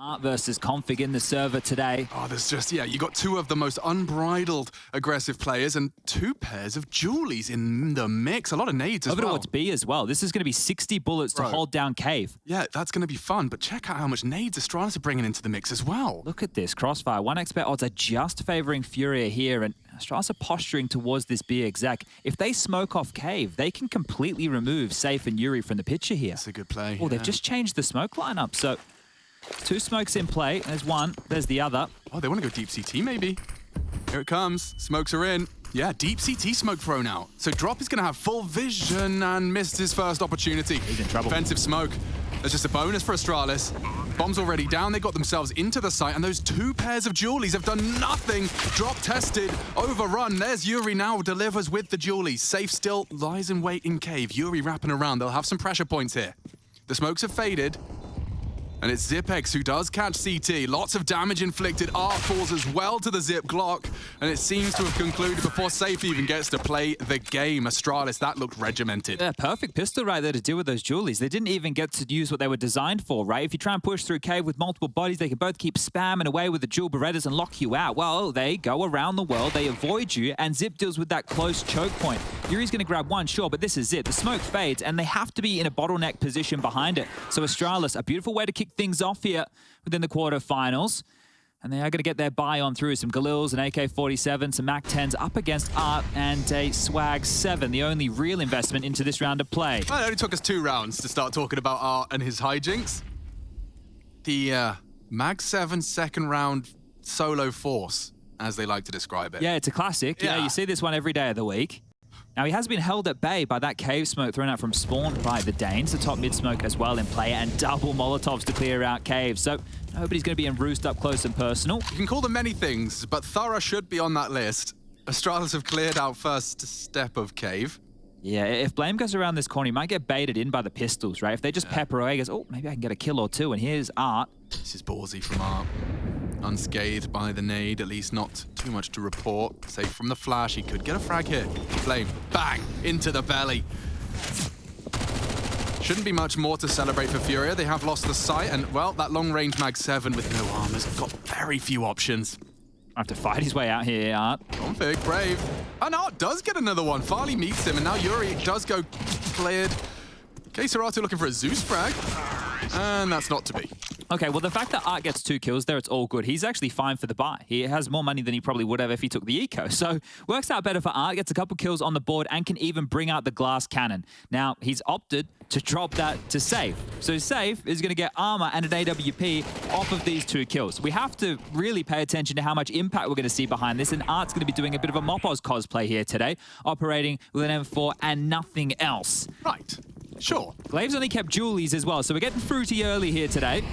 Art versus Config in the server today. Oh, there's just, yeah, you got two of the most unbridled aggressive players and two pairs of Julies in the mix. A lot of nades as well. Over towards B as well. This is going to be 60 bullets to hold down Cave. Yeah, that's going to be fun, but check out how much nades Astralis are bringing into the mix as well. Look at this crossfire. 1xbet odds are just favoring FURIA here, and Astralis are posturing towards this B exec. If they smoke off Cave, they can completely remove saffee and Yuri from the picture here. That's a good play. Oh, they've just changed the smoke lineup, so two smokes in play. There's one, there's the other. Oh, they want to go deep CT maybe. Here it comes. Smokes are in. Yeah, deep CT smoke thrown out. So Drop is going to have full vision and missed his first opportunity. He's in trouble. Offensive smoke. That's just a bonus for Astralis. Bomb's already down. They got themselves into the site, and those two pairs of Julies have done nothing. Drop tested, overrun. There's Yuri now, delivers with the Julies. Safe still lies in wait in Cave. Yuri wrapping around. They'll have some pressure points here. The smokes have faded. And it's Zipex who does catch CT. Lots of damage inflicted. Art falls as well to the Zip Glock. And it seems to have concluded before saffee even gets to play the game. Astralis, that looked regimented. Yeah, perfect pistol right there to deal with those Julies. They didn't even get to use what they were designed for, right? If you try and push through Cave with multiple bodies, they can both keep spamming away with the Jewel Berettas and lock you out. Well, they go around the world, they avoid you, and Zip deals with that close choke point. Yuri's going to grab one, sure, but this is it. The smoke fades, and they have to be in a bottleneck position behind it. So Astralis, a beautiful way to kick things off here within the quarterfinals. And they are going to get their buy on through some Galils, an AK-47, some MAC-10s up against Art and a Swag 7, the only real investment into this round of play. Well, it only took us 2 rounds to start talking about Art and his hijinks. The Mag 7 second round solo force, as they like to describe it. Yeah, it's a classic. Yeah. You know, you see this one every day of the week. Now, he has been held at bay by that Cave smoke thrown out from spawn by the Danes. The top mid smoke as well in play, and double Molotovs to clear out Cave. So nobody's going to be in roost up close and personal. You can call them many things, but Thorough should be on that list. Astralis have cleared out first step of Cave. Yeah, if Blame goes around this corner, he might get baited in by the pistols, right? If they just pepper away, he goes, oh, maybe I can get a kill or two. And here's Art. This is ballsy from Art. Unscathed by the nade, at least not too much to report. Safe from the flash, he could get a frag hit. Flame, bang, into the belly. Shouldn't be much more to celebrate for FURIA. They have lost the sight, and, well, that long-range Mag 7 with no armor's got very few options. I have to fight his way out here, Art. Config, brave. And Art does get another one. Farley meets him, and now Yuri does go cleared. K-Serrato looking for a Zeus frag, and that's not to be. Okay, well, the fact that Art gets 2 kills there, it's all good. He's actually fine for the buy. He has more money than he probably would have if he took the eco. So works out better for Art, gets a couple kills on the board, and can even bring out the glass cannon. Now, he's opted to drop that to saffee. So saffee is going to get armor and an AWP off of these 2 kills. We have to really pay attention to how much impact we're going to see behind this, and Art's going to be doing a bit of a Mopos cosplay here today, operating with an M4 and nothing else. Right, sure. Glave's only kept Julies as well, so we're getting fruity early here today.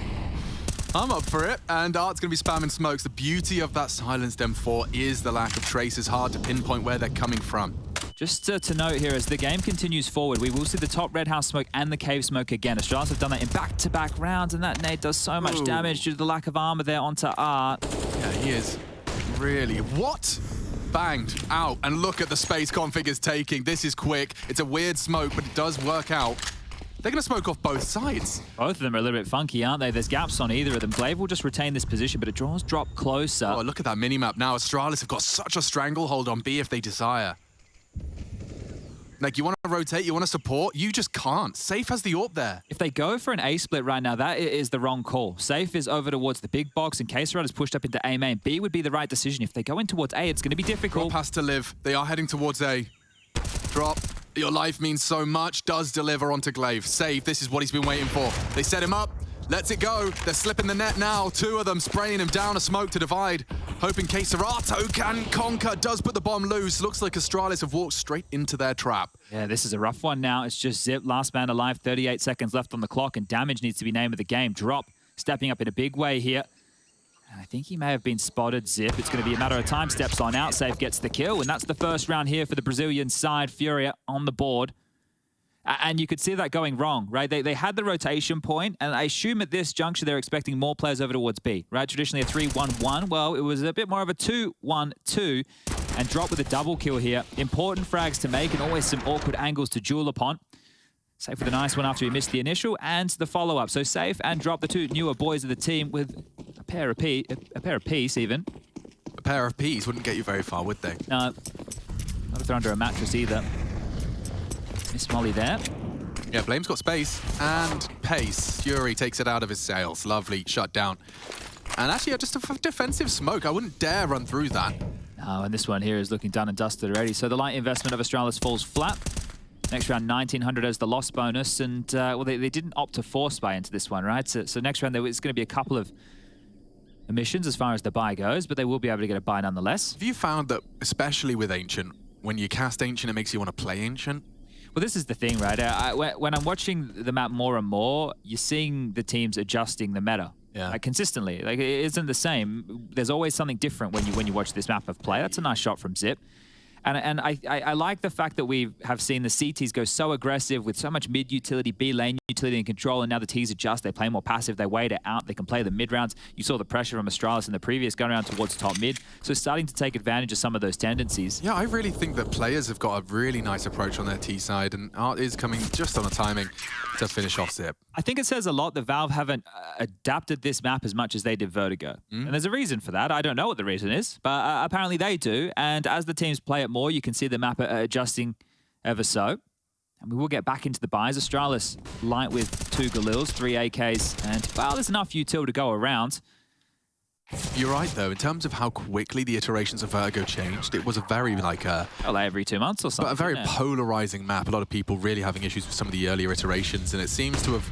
I'm up for it, and Art's going to be spamming smokes. The beauty of that silenced M4 is the lack of traces, hard to pinpoint where they're coming from. Just to note here, as the game continues forward, we will see the top red house smoke and the cave smoke again. Astralis have done that in back-to-back rounds, and that nade does so much damage due to the lack of armor there onto Art. Yeah, he is really... What? Banged out, and look at the space Config is taking. This is quick. It's a weird smoke, but it does work out. They're going to smoke off both sides. Both of them are a little bit funky, aren't they? There's gaps on either of them. Glaive will just retain this position, but it draws Drop closer. Oh, look at that minimap now. Astralis have got such a stranglehold on B if they desire. Like, you want to rotate, you want to support, you just can't. Safe has the AWP there. If they go for an A split right now, that is the wrong call. Safe is over towards the big box, and K-Serrato is pushed up into A main. B would be the right decision. If they go in towards A, it's going to be difficult. Drop has to live. They are heading towards A. Drop. Your life means so much. Does deliver onto Glaive. Save. This is what he's been waiting for. They set him up. Lets it go. They're slipping the net now. 2 of them spraying him down. A smoke to divide. Hoping K-Serrato can conquer. Does put the bomb loose. Looks like Astralis have walked straight into their trap. Yeah, this is a rough one now. It's just Zip, last man alive, 38 seconds left on the clock, and damage needs to be name of the game. Drop stepping up in a big way here. And I think he may have been spotted, Zip. It's going to be a matter of time. Steps on out. Safe gets the kill, and that's the first round here for the Brazilian side. FURIA on the board. And you could see that going wrong, right? They had the rotation point, and I assume at this juncture they're expecting more players over towards B, right? Traditionally a 3-1-1. Well, it was a bit more of a 2-1-2, and Drop with a double kill here. Important frags to make, and always some awkward angles to duel upon. Safe with a nice one after he missed the initial and the follow-up. So Safe and Drop, the two newer boys of the team, with a pair of peas even. A pair of peas wouldn't get you very far, would they? No, not if they're under a mattress either. Miss Molly there. Yeah, blame's got space and pace. Fury takes it out of his sails. Lovely, shut down. And actually, yeah, just a defensive smoke. I wouldn't dare run through that. Oh, and this one here is looking done and dusted already. So the light investment of Astralis falls flat. Next round, 1900 as the loss bonus. And, well, they didn't opt to force buy into this one, right? So next round, it's going to be a couple of omissions as far as the buy goes, but they will be able to get a buy nonetheless. Have you found that, especially with Ancient, when you cast Ancient, it makes you want to play Ancient? Well, this is the thing, right? When I'm watching the map more and more, you're seeing the teams adjusting the meta. Yeah. Like, consistently. Like, it isn't the same. There's always something different when you watch this map of play. That's a nice shot from Zip. And I like the fact that we have seen the CTs go so aggressive with so much mid utility, B lane utility and control, and now the Ts adjust. They play more passive. They wait it out. They can play the mid rounds. You saw the pressure from Astralis in the previous gun round towards top mid. So starting to take advantage of some of those tendencies. Yeah, I really think that players have got a really nice approach on their T side, and Art is coming just on the timing to finish off Zip. I think it says a lot that Valve haven't adapted this map as much as they did Vertigo. And there's a reason for that. I don't know what the reason is, but apparently they do. And as the teams play it more, you can see the map adjusting ever so. And we will get back into the buys. Astralis light with 2 Galils, 3 AKs, and, well, there's enough util to go around. You're right, though. In terms of how quickly the iterations of Vertigo changed, it was a very, like every 2 months or something. But a very polarizing map. A lot of people really having issues with some of the earlier iterations, and it seems to have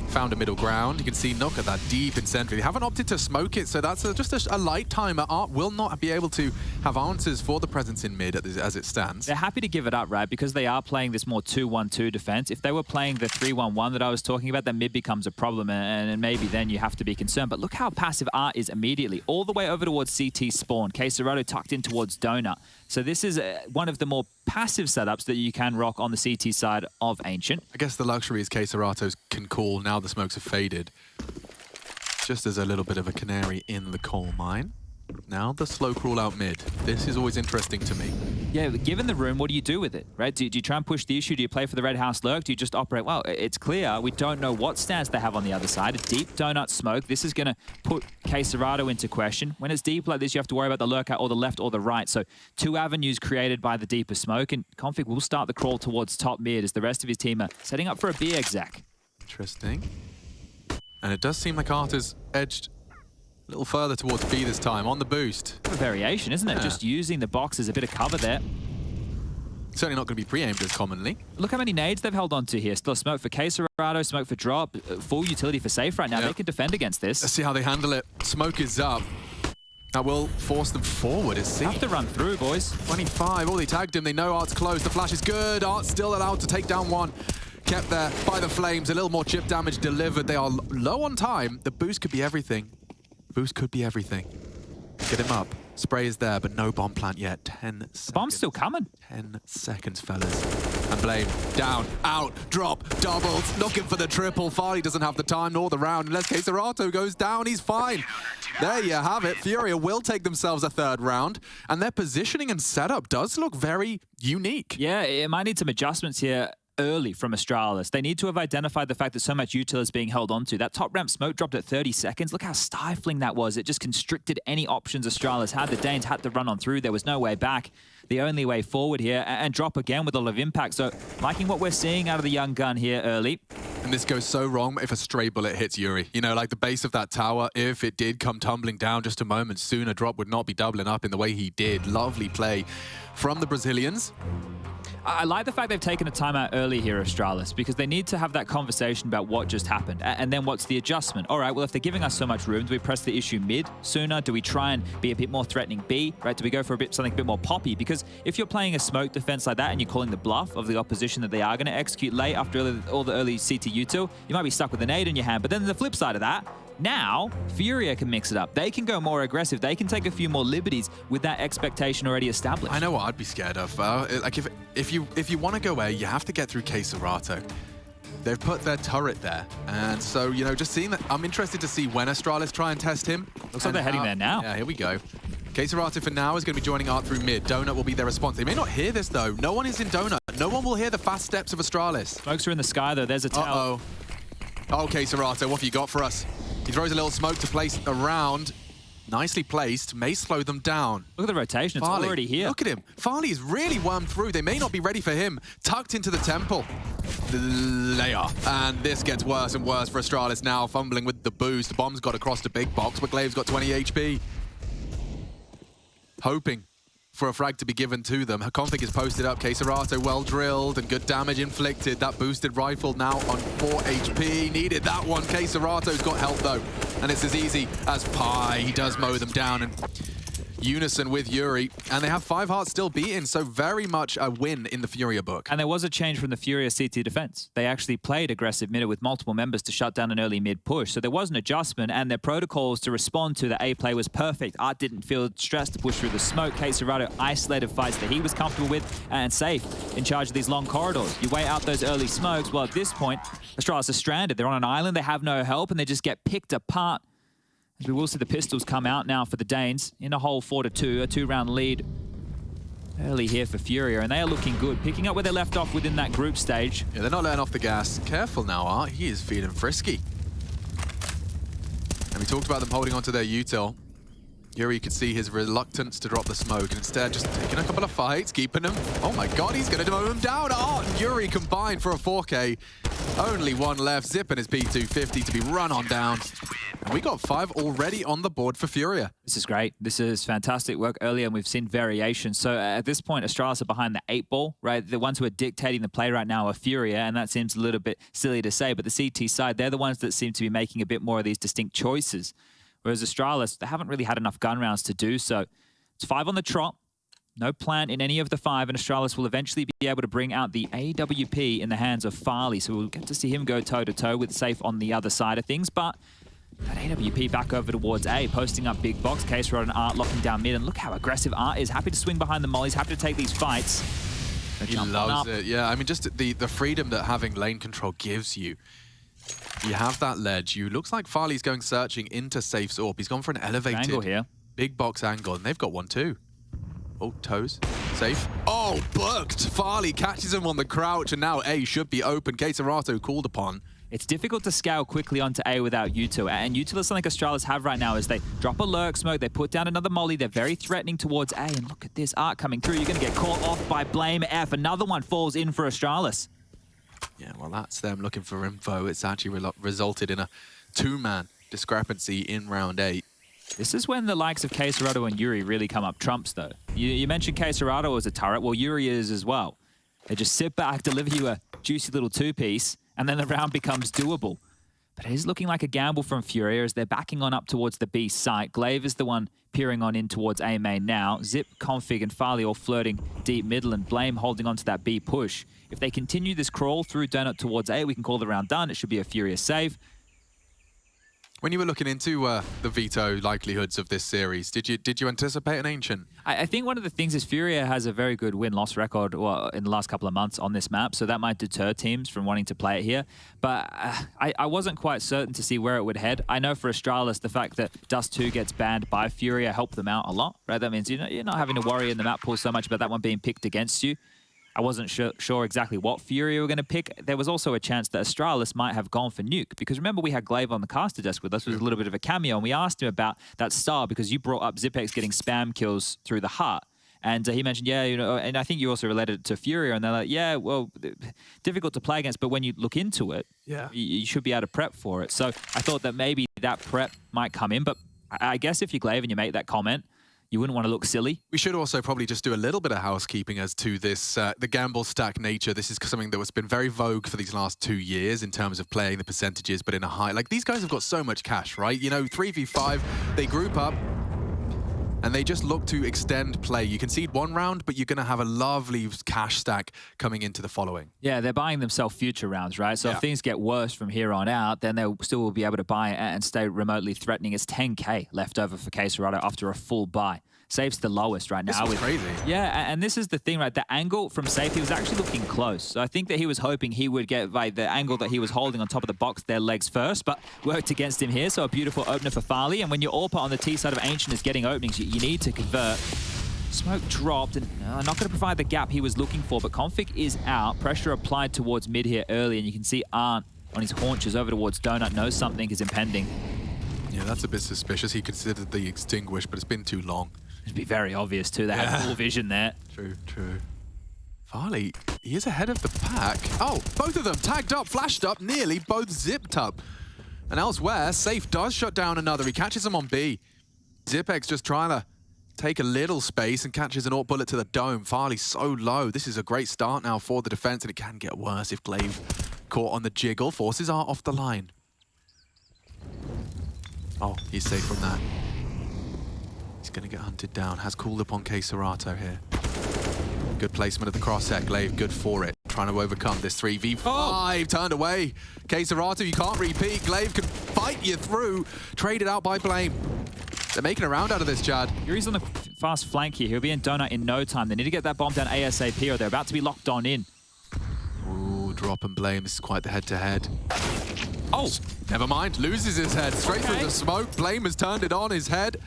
found a middle ground. You can see Nook at that deep in center. They haven't opted to smoke it, so that's just a light timer. Art will not be able to have answers for the presence in mid as it stands. They're happy to give it up, right? Because they are playing this more 2-1-2 defense. If they were playing the 3-1-1 that I was talking about, then mid becomes a problem, and maybe then you have to be concerned. But look how passive Art is immediately. All the way over towards CT spawn. Quesarado tucked in towards Donut. So this is one of the more passive setups that you can rock on the CT side of Ancient. I guess the luxury is Quesaratos can call now the smokes have faded. Just as a little bit of a canary in the coal mine. Now the slow crawl out mid. This is always interesting to me. Yeah, given the room, what do you do with it, right? Do you try and push the issue? Do you play for the Red House Lurk? Do you just operate? Well, it's clear. We don't know what stance they have on the other side. A deep donut smoke. This is going to put Quesarado into question. When it's deep like this, you have to worry about the lurk out or the left or the right. So 2 avenues created by the deeper smoke, and Config will start the crawl towards top mid as the rest of his team are setting up for a B exec. Interesting. And it does seem like Art has edged a little further towards B this time, on the boost. A variation, isn't it? Yeah. Just using the box as a bit of cover there. Certainly not going to be pre-aimed as commonly. Look how many nades they've held on to here. Still smoke for Quesarado, smoke for Drop. Full utility for Safe right now. They can defend against this. Let's see how they handle it. Smoke is up. That will force them forward, it seems. Have to run through, boys. 25. Oh, they tagged him. They know Art's close. The flash is good. Art's still allowed to take down one. Kept there by the flames. A little more chip damage delivered. They are low on time. The boost could be everything. Boost could be everything. Get him up. Spray is there, but no bomb plant yet. 10 seconds. The bomb's still coming. 10 seconds, fellas. And Blame down, out, drop, doubles, looking for the triple. Farley doesn't have the time nor the round. Unless Quesarato goes down, he's fine. There you have it. Furia will take themselves a 3rd round, and their positioning and setup does look very unique. Yeah, it might need some adjustments here early from Astralis. They need to have identified the fact that so much util is being held onto. That top ramp smoke dropped at 30 seconds. Look how stifling that was. It just constricted any options Astralis had. The Danes had to run on through. There was no way back. The only way forward here, and Drop again with a lot of impact. So liking what we're seeing out of the young gun here early. And this goes so wrong if a stray bullet hits Yuri. You know, like the base of that tower, if it did come tumbling down just a moment sooner, Drop would not be doubling up in the way he did. Lovely play from the Brazilians. I like the fact they've taken a timeout early here, Astralis, because they need to have that conversation about what just happened. And then what's the adjustment? All right, well, if they're giving us so much room, do we press the issue mid sooner? Do we try and be a bit more threatening B, right? Do we go for something a bit more poppy? Because if you're playing a smoke defense like that and you're calling the bluff of the opposition that they are going to execute late after all the early CT util, you might be stuck with an nade in your hand. But then the flip side of that, now, Furia can mix it up. They can go more aggressive. They can take a few more liberties with that expectation already established. I know what I'd be scared of. Like if you want to go away, you have to get through Quesarato. They've put their turret there, and so you know, just seeing that, I'm interested to see when Astralis try and test him. Looks like they're heading there now. Yeah, here we go. Quesarato for now is going to be joining Art through mid. Donut will be their response. They may not hear this though. No one is in Donut. No one will hear the fast steps of Astralis. Smokes are in the sky, though. There's a towel. Okay, Serato, what have you got for us? He throws a little smoke to place around. Nicely placed. May slow them down. Look at the rotation. It's Farley, already here. Look at him. Farley's really wormed through. They may not be ready for him. Tucked into the temple. They are. And this gets worse and worse for Astralis now. Fumbling with the boost. The bomb's got across the big box, but glaive's got 20 HP. Hoping for a frag to be given to them. Her config is posted up. Serato well drilled and good damage inflicted. That boosted rifle now on 4 HP. Needed that one. Serato's got help though. And it's as easy as pie. He does mow them down in unison with Yuri. And they have 5 hearts still beaten, so very much a win in the FURIA book. And there was a change from the FURIA CT defense. They actually played aggressive mid with multiple members to shut down an early mid push. So there was an adjustment, and their protocols to respond to the A play was perfect. Art didn't feel stressed to push through the smoke. Serato isolated fights that he was comfortable with and safe in charge of these long corridors. You wait out those early smokes. Well, at this point, Astralis are stranded. They're on an island. They have no help, and they just get picked apart. As we will see the pistols come out now for the Danes in a whole 4-2, a 2-round lead early here for FURIA, and they are looking good, picking up where they left off within that group stage. Yeah, they're not letting off the gas. Careful now, Art. He is feeling frisky. And we talked about them holding onto their util. Here you could see his reluctance to drop the smoke, and instead just taking a couple of fights, keeping them. Oh my god, he's going to mow him down. Art and Yuri combined for a 4K. Only one left. Zip and his P250 to be run on down. And we got 5 already on the board for FURIA. This is great. This is fantastic work earlier, and we've seen variations. So at this point, Astralis are behind the 8 ball, right? The ones who are dictating the play right now are FURIA, and that seems a little bit silly to say, but the CT side, they're the ones that seem to be making a bit more of these distinct choices. Whereas Astralis, they haven't really had enough gun rounds to do so. It's 5 on the trot. No plant in any of the 5, and Astralis will eventually be able to bring out the AWP in the hands of Farley. So we'll get to see him go toe-to-toe with Safe on the other side of things. But that AWP back over towards A, posting up big box. Rod and Art locking down mid. And look how aggressive Art is. Happy to swing behind the mollies, happy to take these fights. He loves it, yeah. I mean, just the freedom that having lane control gives you. You have that ledge. Looks like Farley's going searching into Safe's AWP. He's gone for an elevated angle here. Big box angle, and they've got one too. Oh, toes. Safe. Oh, booked. Farley catches him on the crouch, and now A should be open. Serato called upon. It's difficult to scale quickly onto A without util. And util is something Astralis have right now is they drop a lurk smoke, they put down another molly, they're very threatening towards A. And look at this, Art coming through. You're going to get caught off by blameF. Another one falls in for Astralis. Yeah, well, that's them looking for info. It's actually resulted in a 2-man discrepancy in round 8. This is when the likes of Serato and Yuri really come up trumps, though. You mentioned Serato as a turret. Well, Yuri is as well. They just sit back, deliver you a juicy little 2-piece, and then the round becomes doable. But it is looking like a gamble from FURIA as they're backing on up towards the B site. Glaive is the one peering on in towards A main now. Zip, Config, and Farley all flirting deep middle, and Blame holding on to that B push. If they continue this crawl through donut towards A, we can call the round done. It should be a FURIA save. When you were looking into the veto likelihoods of this series, did you anticipate an Ancient? I think one of the things is FURIA has a very good win-loss record in the last couple of months on this map, so that might deter teams from wanting to play it here. But I wasn't quite certain to see where it would head. I know for Astralis, the fact that Dust 2 gets banned by FURIA helped them out a lot, right? That means you're not having to worry in the map pool so much about that one being picked against you. I wasn't sure exactly what FURIA were going to pick. There was also a chance that Astralis might have gone for Nuke, because remember we had Glaive on the caster desk with us, was a little bit of a cameo, and we asked him about that style because you brought up Zipex getting spam kills through the heart. And he mentioned, yeah, and I think you also related it to FURIA, and they're like, yeah, well, difficult to play against, but when you look into it, yeah, you should be able to prep for it. So I thought that maybe that prep might come in, but I guess if you're Glaive and you make that comment, you wouldn't want to look silly. We should also probably just do a little bit of housekeeping as to this, the gamble stack nature. This is something that has been very vogue for these last 2 years in terms of playing the percentages, but in a high... Like, these guys have got so much cash, right? 3v5, they group up, and they just look to extend play. You concede one round, but you're going to have a lovely cash stack coming into the following. Yeah, they're buying themselves future rounds, right? So if things get worse from here on out, then they'll still be able to buy it and stay remotely threatening. It's 10K left over for Serato after a full buy. Safe's the lowest right now. This is crazy. Yeah, and this is the thing, right? The angle from Safe, he was actually looking close. So I think that he was hoping he would get the angle that he was holding on top of the box, their legs first, but worked against him here. So a beautiful opener for Farley. And when your AWPer on the T side of Ancient is getting openings, you need to convert. Smoke dropped and not going to provide the gap he was looking for, but Config is out. Pressure applied towards mid here early, and you can see Arndt on his haunches over towards Donut, knows something is impending. Yeah, that's a bit suspicious. He considered the extinguish, but it's been too long. It'd be very obvious too. They had full vision there. True, true. Farley, he is ahead of the pack. Oh, both of them tagged up, flashed up, nearly both zipped up. And elsewhere, saffee does shut down another. He catches him on B. Zipex just trying to take a little space and catches an AWP bullet to the dome. Farley's so low. This is a great start now for the defense, and it can get worse if glaive caught on the jiggle. Forces are off the line. Oh, he's safe from that. He's going to get hunted down. Has called upon Serato here. Good placement of the crosshair. Glaive, good for it. Trying to overcome this 3v5. Oh. Turned away. Serato, you can't repeat. Glaive can fight you through. Traded out by Blame. They're making a round out of this, Chad. Yuri's on the fast flank here. He'll be in Donut in no time. They need to get that bomb down ASAP, or they're about to be locked on in. Ooh, drop and Blame. This is quite the head-to-head. Oh! Never mind. Loses his head. Straight through the smoke. Blame has turned it on his head.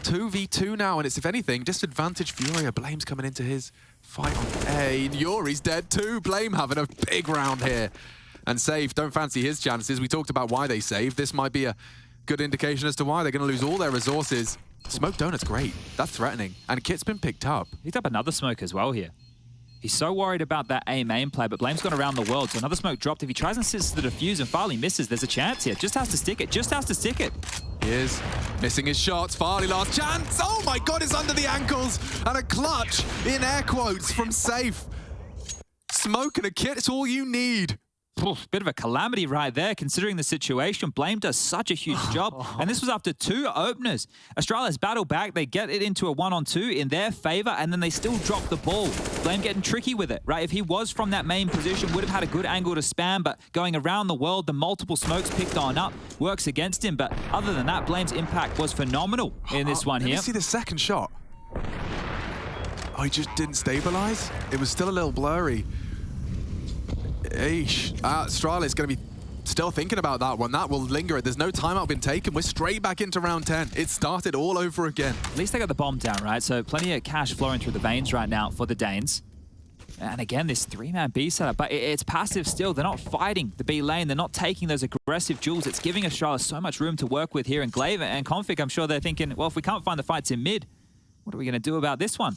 2v2 now, and it's, if anything, disadvantage FURIA. Blame's coming into his fight on A. Yuri's dead too. Blame having a big round here. And saffee don't fancy his chances. We talked about why they saved. This might be a good indication as to why they're going to lose all their resources. Smoke Donut's great. That's threatening. And Kit's been picked up. Picked up another smoke as well here. He's so worried about that A main play, but Blame's gone around the world, so another smoke dropped. If he tries and sits to the defuse and Farley misses, there's a chance here. Just has to stick it. Just has to stick it. He is missing his shots. Farley last chance. Oh my God, it's under the ankles. And a clutch in air quotes from saffee. Smoke and a Kit, it's all you need. Oof, bit of a calamity right there, considering the situation. Blame does such a huge job, and this was after 2 openers. Astralis battle back, they get it into a 1-on-2 in their favor, and then they still drop the ball. Blame getting tricky with it, right? If he was from that main position, would have had a good angle to spam, but going around the world, the multiple smokes picked on up, works against him. But other than that, Blame's impact was phenomenal in this one here. Let me see the second shot. Oh, he just didn't stabilize? It was still a little blurry. Eesh. Astralis is going to be still thinking about that one. That will linger. There's no timeout been taken. We're straight back into round 10. It started all over again. At least they got the bomb down, right? So plenty of cash flowing through the veins right now for the Danes. And again, this 3-man B setup, but it's passive still. They're not fighting the B lane. They're not taking those aggressive duels. It's giving Astralis so much room to work with here. And glaive and Config, I'm sure they're thinking, well, if we can't find the fights in mid, what are we going to do about this one?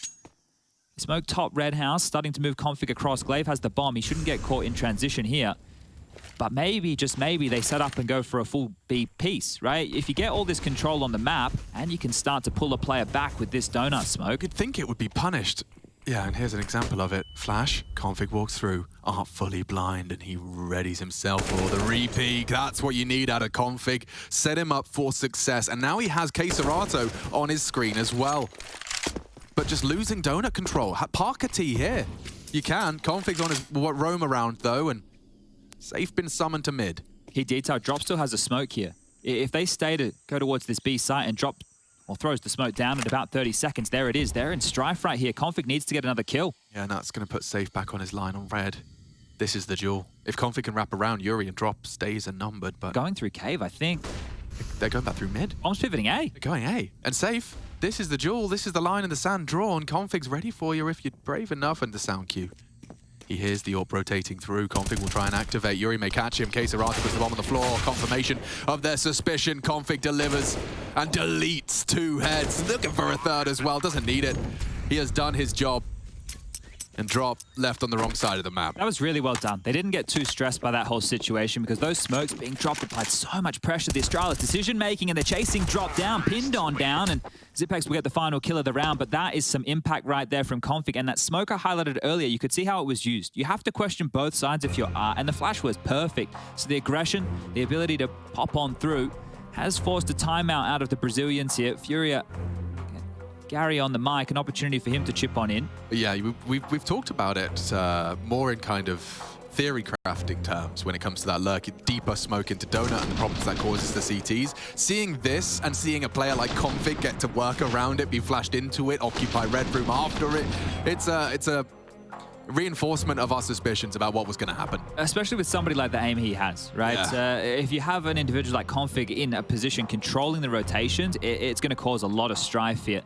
Smoke top red house, starting to move Config across. Glaive has the bomb. He shouldn't get caught in transition here. But maybe, just maybe, they set up and go for a full B piece, right? If you get all this control on the map, and you can start to pull a player back with this donut smoke. You'd think it would be punished. Yeah, and here's an example of it. Flash, Config walks through, Art fully blind, and he readies himself for the repeat. That's what you need out of Config. Set him up for success. And now he has Serato on his screen as well. But just losing donut control. Parker T here. You can. Config's on his roam around though, and saffee been summoned to mid. He detailed. Drop still has a smoke here. If they stay to go towards this B site and drop or throws the smoke down at about 30 seconds, there it is. They're in strife right here. Config needs to get another kill. Yeah, and that's going to put saffee back on his line on red. This is the duel. If Config can wrap around, Yuri and Drop stays unnumbered, but going through cave, I think. They're going back through mid. Bomb's pivoting A. They're going A. And saffee. This is the duel. This is the line in the sand drawn. Config's ready for you if you're brave enough, and the sound cue. He hears the AWP rotating through. Config will try and activate. Yuri may catch him. Serato puts the bomb on the floor. Confirmation of their suspicion. Config delivers and deletes 2 heads. Looking for a third as well. Doesn't need it. He has done his job. And Drop left on the wrong side of the map. That was really well done. They didn't get too stressed by that whole situation because those smokes being dropped applied so much pressure to the Astralis decision-making, and they're chasing Drop down, pinned on down, and Zipex will get the final kill of the round, but that is some impact right there from Config. And that smoke I highlighted earlier, you could see how it was used. You have to question both sides if you're Art, and the flash was perfect. So the aggression, the ability to pop on through, has forced a timeout out of the Brazilians here. FURIA, Gary on the mic, an opportunity for him to chip on in. Yeah, we've talked about it more in kind of theory crafting terms when it comes to that lurk, deeper smoke into donut and the problems that causes the CTs. Seeing this and seeing a player like Config get to work around it, be flashed into it, occupy red room after it, it's a reinforcement of our suspicions about what was going to happen. Especially with somebody like the aim he has, right? Yeah. If you have an individual like Config in a position controlling the rotations, it's going to cause a lot of strife here.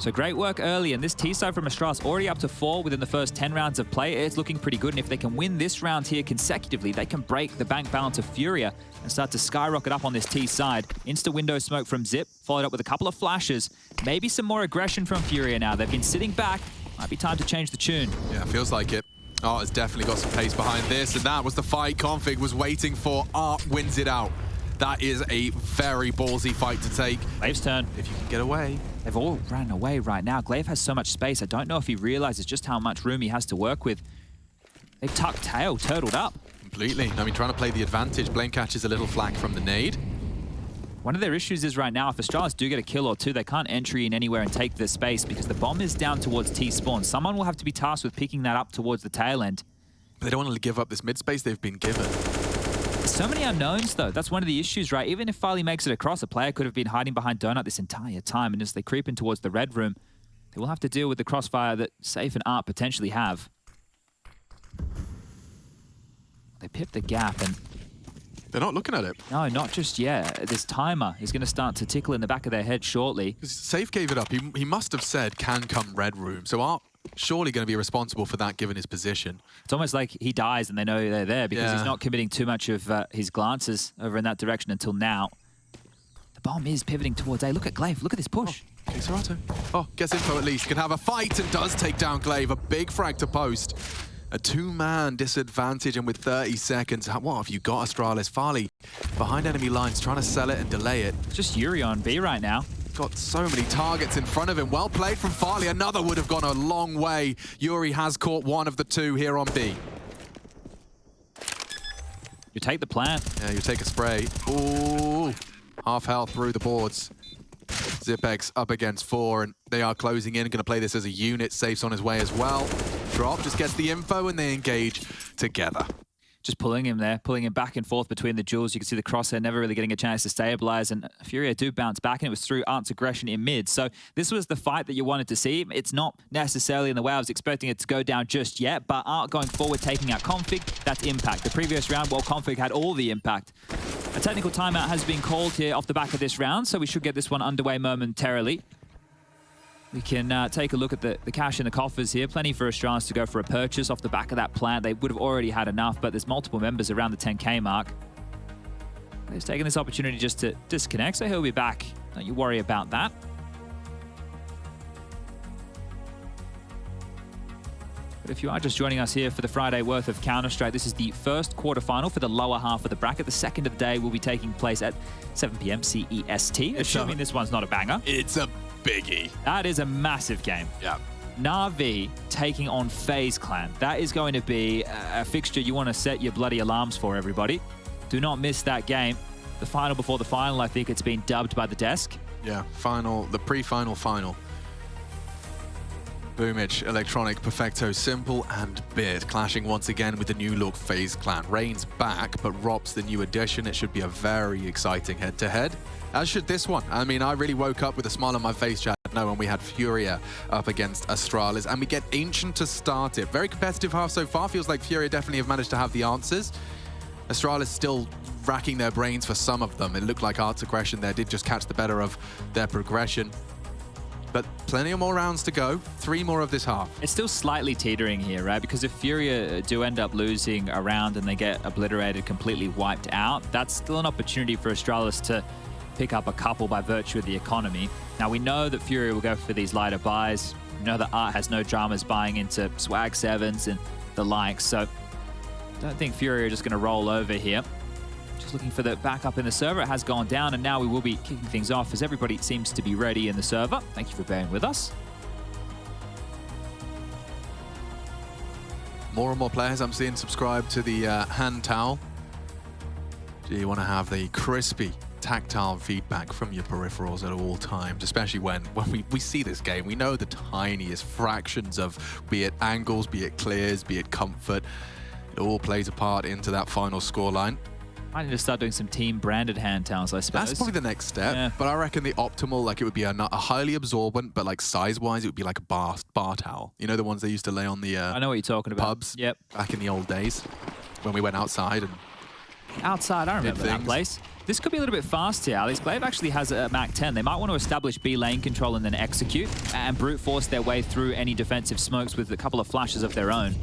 So great work early, and this T-side from Astralis already up to 4 within the first 10 rounds of play. It's looking pretty good, and if they can win this round here consecutively, they can break the bank balance of FURIA and start to skyrocket up on this T-side. Insta-window smoke from Zip, followed up with a couple of flashes. Maybe some more aggression from FURIA now. They've been sitting back. Might be time to change the tune. Yeah, feels like it. Art has definitely got some pace behind this, and that was the fight Config was waiting for. Art wins it out. That is a very ballsy fight to take. Glaive's turn. If you can get away. They've all ran away right now. Glaive has so much space. I don't know if he realizes just how much room he has to work with. They've tucked tail, turtled up. Completely. I mean, trying to play the advantage. Blame catches a little flack from the nade. One of their issues is right now, if Astralis do get a kill or two, they can't entry in anywhere and take the space because the bomb is down towards T-spawn. Someone will have to be tasked with picking that up towards the tail end. But they don't want to give up this mid space they've been given. So many unknowns, though. That's one of the issues, right? Even if Farley makes it across, a player could have been hiding behind Donut this entire time, and as they creep in towards the red room, they will have to deal with the crossfire that Safe and Art potentially have. They pip the gap, and they're not looking at it. no, not just yet. This timer is going to start to tickle in the back of their head shortly. Safe gave it up. He must have said, can come red room. So Art surely going to be responsible for that given his position. It's almost like he dies and they know they're there because he's not committing too much of his glances over in that direction until now. The bomb is pivoting towards A. Look at Glaive. Look at this push. Oh, Serato. Oh, gets info at least. Can have a fight and does take down Glaive. A big frag to post. A two-man disadvantage, and with 30 seconds, what have you got, Astralis? Farley behind enemy lines, trying to sell it and delay it. It's just Yuri on B right now. Got so many targets in front of him. Well played from Farley. Another would have gone a long way. Yuri has caught one of the two here on B. You take the plant. Yeah, you take a spray. Ooh, half health through the boards. Zipex up against 4, and they are closing in. Going to play this as a unit. Safe's on his way as well. Drop just gets the info, and they engage together. Just pulling him there, pulling him back and forth between the jewels. You can see the crosshair never really getting a chance to stabilize, and FURIA do bounce back, and it was through Art's aggression in mid. So this was the fight that you wanted to see. It's not necessarily in the way I was expecting it to go down just yet, but Art going forward, taking out Config, that's impact. The previous round, well, Config had all the impact. A technical timeout has been called here off the back of this round, so we should get this one underway momentarily. We can take a look at the cash in the coffers here. Plenty for Astralis to go for a purchase off the back of that plant. They would have already had enough, but there's multiple members around the 10K mark. He's taken this opportunity just to disconnect, so he'll be back. Don't you worry about that. But if you are just joining us here for the Friday worth of Counter-Strike, this is the first quarterfinal for the lower half of the bracket. The second of the day will be taking place at 7 p.m. CEST, assuming this one's not a banger. It's a biggie. That is a massive game. Yeah. Na'Vi taking on FaZe Clan. That is going to be a fixture you want to set your bloody alarms for, everybody. Do not miss that game. The final before the final, I think it's been dubbed by the desk. Yeah, final, the pre-final final. Boomich, Electronic, Perfecto, Simple, and Beard clashing once again with the new look FaZe Clan. Rain's back, but Rob's the new addition. It should be a very exciting head-to-head, as should this one. I mean, I really woke up with a smile on my face, Chad, when we had FURIA up against Astralis, and we get Ancient to start it. Very competitive half so far. Feels like FURIA definitely have managed to have the answers. Astralis still racking their brains for some of them. It looked like Art's aggression there did just catch the better of their progression. But plenty of more rounds to go. 3 more of this half. It's still slightly teetering here, right? Because if FURIA do end up losing a round and they get obliterated, completely wiped out, that's still an opportunity for Astralis to pick up a couple by virtue of the economy. Now, we know that FURIA will go for these lighter buys. We know that Art has no dramas buying into swag 7s and the like. So I don't think FURIA are just going to roll over here. Just looking for the backup in the server. It has gone down, and now we will be kicking things off as everybody seems to be ready in the server. Thank you for bearing with us. More and more players I'm seeing subscribe to the hand towel. Do you want to have the crispy, tactile feedback from your peripherals at all times, especially when we see this game. We know the tiniest fractions of, be it angles, be it clears, be it comfort. It all plays a part into that final scoreline. I need to start doing some team-branded hand towels, I suppose. That's probably the next step. Yeah. But I reckon the optimal, like it would be a highly absorbent, but like size-wise, it would be like a bar towel. You know the ones they used to lay on the I know what you're talking about. Pubs. Yep. Back in the old days when we went outside and Outside, I remember that place. This could be a little bit fast here, Alex. glaive actually has a Mach 10. They might want to establish B lane control and then execute and brute force their way through any defensive smokes with a couple of flashes of their own.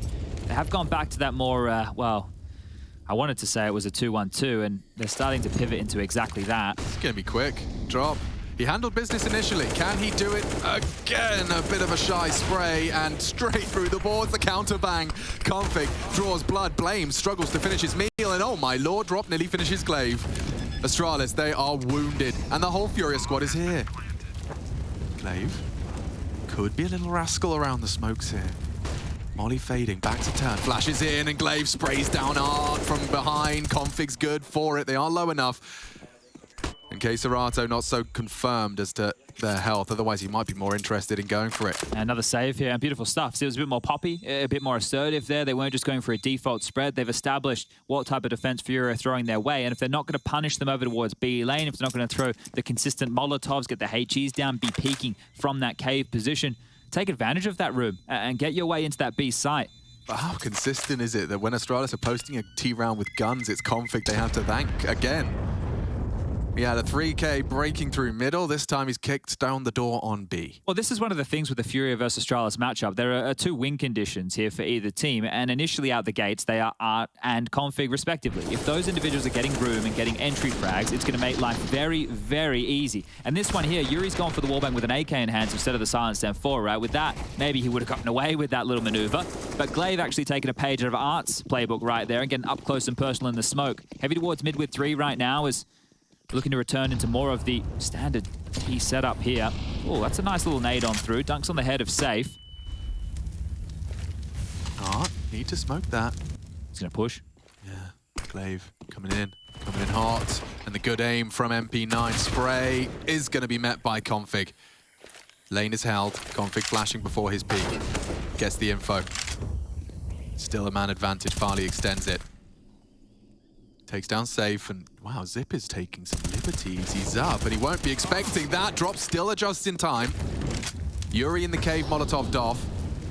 They have gone back to that more, well, I wanted to say it was a 2-1-2, and they're starting to pivot into exactly that. It's going to be quick. Drop. He handled business initially. Can he do it again? A bit of a shy spray and straight through the boards. The counter bang. Config draws blood. Blame struggles to finish his meal. And oh my lord, Drop nearly finishes glaive. Astralis, they are wounded. And the whole FURIA squad is here. glaive could be a little rascal around the smokes here. Molly fading, back to turn, flashes in, and glaive sprays down hard from behind. Config's good for it. They are low enough. And Keserato not so confirmed as to their health. Otherwise, he might be more interested in going for it. Another save here, and beautiful stuff. So it was a bit more poppy, a bit more assertive there. They weren't just going for a default spread. They've established what type of defense FURIA are throwing their way. And if they're not going to punish them over towards B lane, if they're not going to throw the consistent Molotovs, get the HEs down, be peeking from that cave position, take advantage of that room and get your way into that B site. But how consistent is it that when Astralis are posting a T round with guns, it's Config they have to thank again? He had a 3K breaking through middle. This time he's kicked down the door on B. Well, this is one of the things with the FURIA versus Astralis matchup. There are two win conditions here for either team, and initially out the gates, they are Art and Config respectively. If those individuals are getting room and getting entry frags, it's going to make life very, very easy. And this one here, Yuri's gone for the wallbang with an AK in hands instead of the silenced M4, right? With that, maybe he would have gotten away with that little maneuver. But glaive actually taking a page out of Art's playbook right there and getting up close and personal in the smoke. Heavy towards mid with 3 right now is looking to return into more of the standard key setup here. Oh, that's a nice little nade on through. Dunks on the head of Safe. Need to smoke that. He's going to push. Yeah, glaive coming in hot. And the good aim from MP9 spray is going to be met by Config. Lane is held. Config flashing before his peak. Gets the info. Still a man advantage. Farley extends it. Takes down Safe, and wow, Zip is taking some liberties. He's up, and he won't be expecting that. Drop still adjusts in time. Yuri in the cave, Molotov off.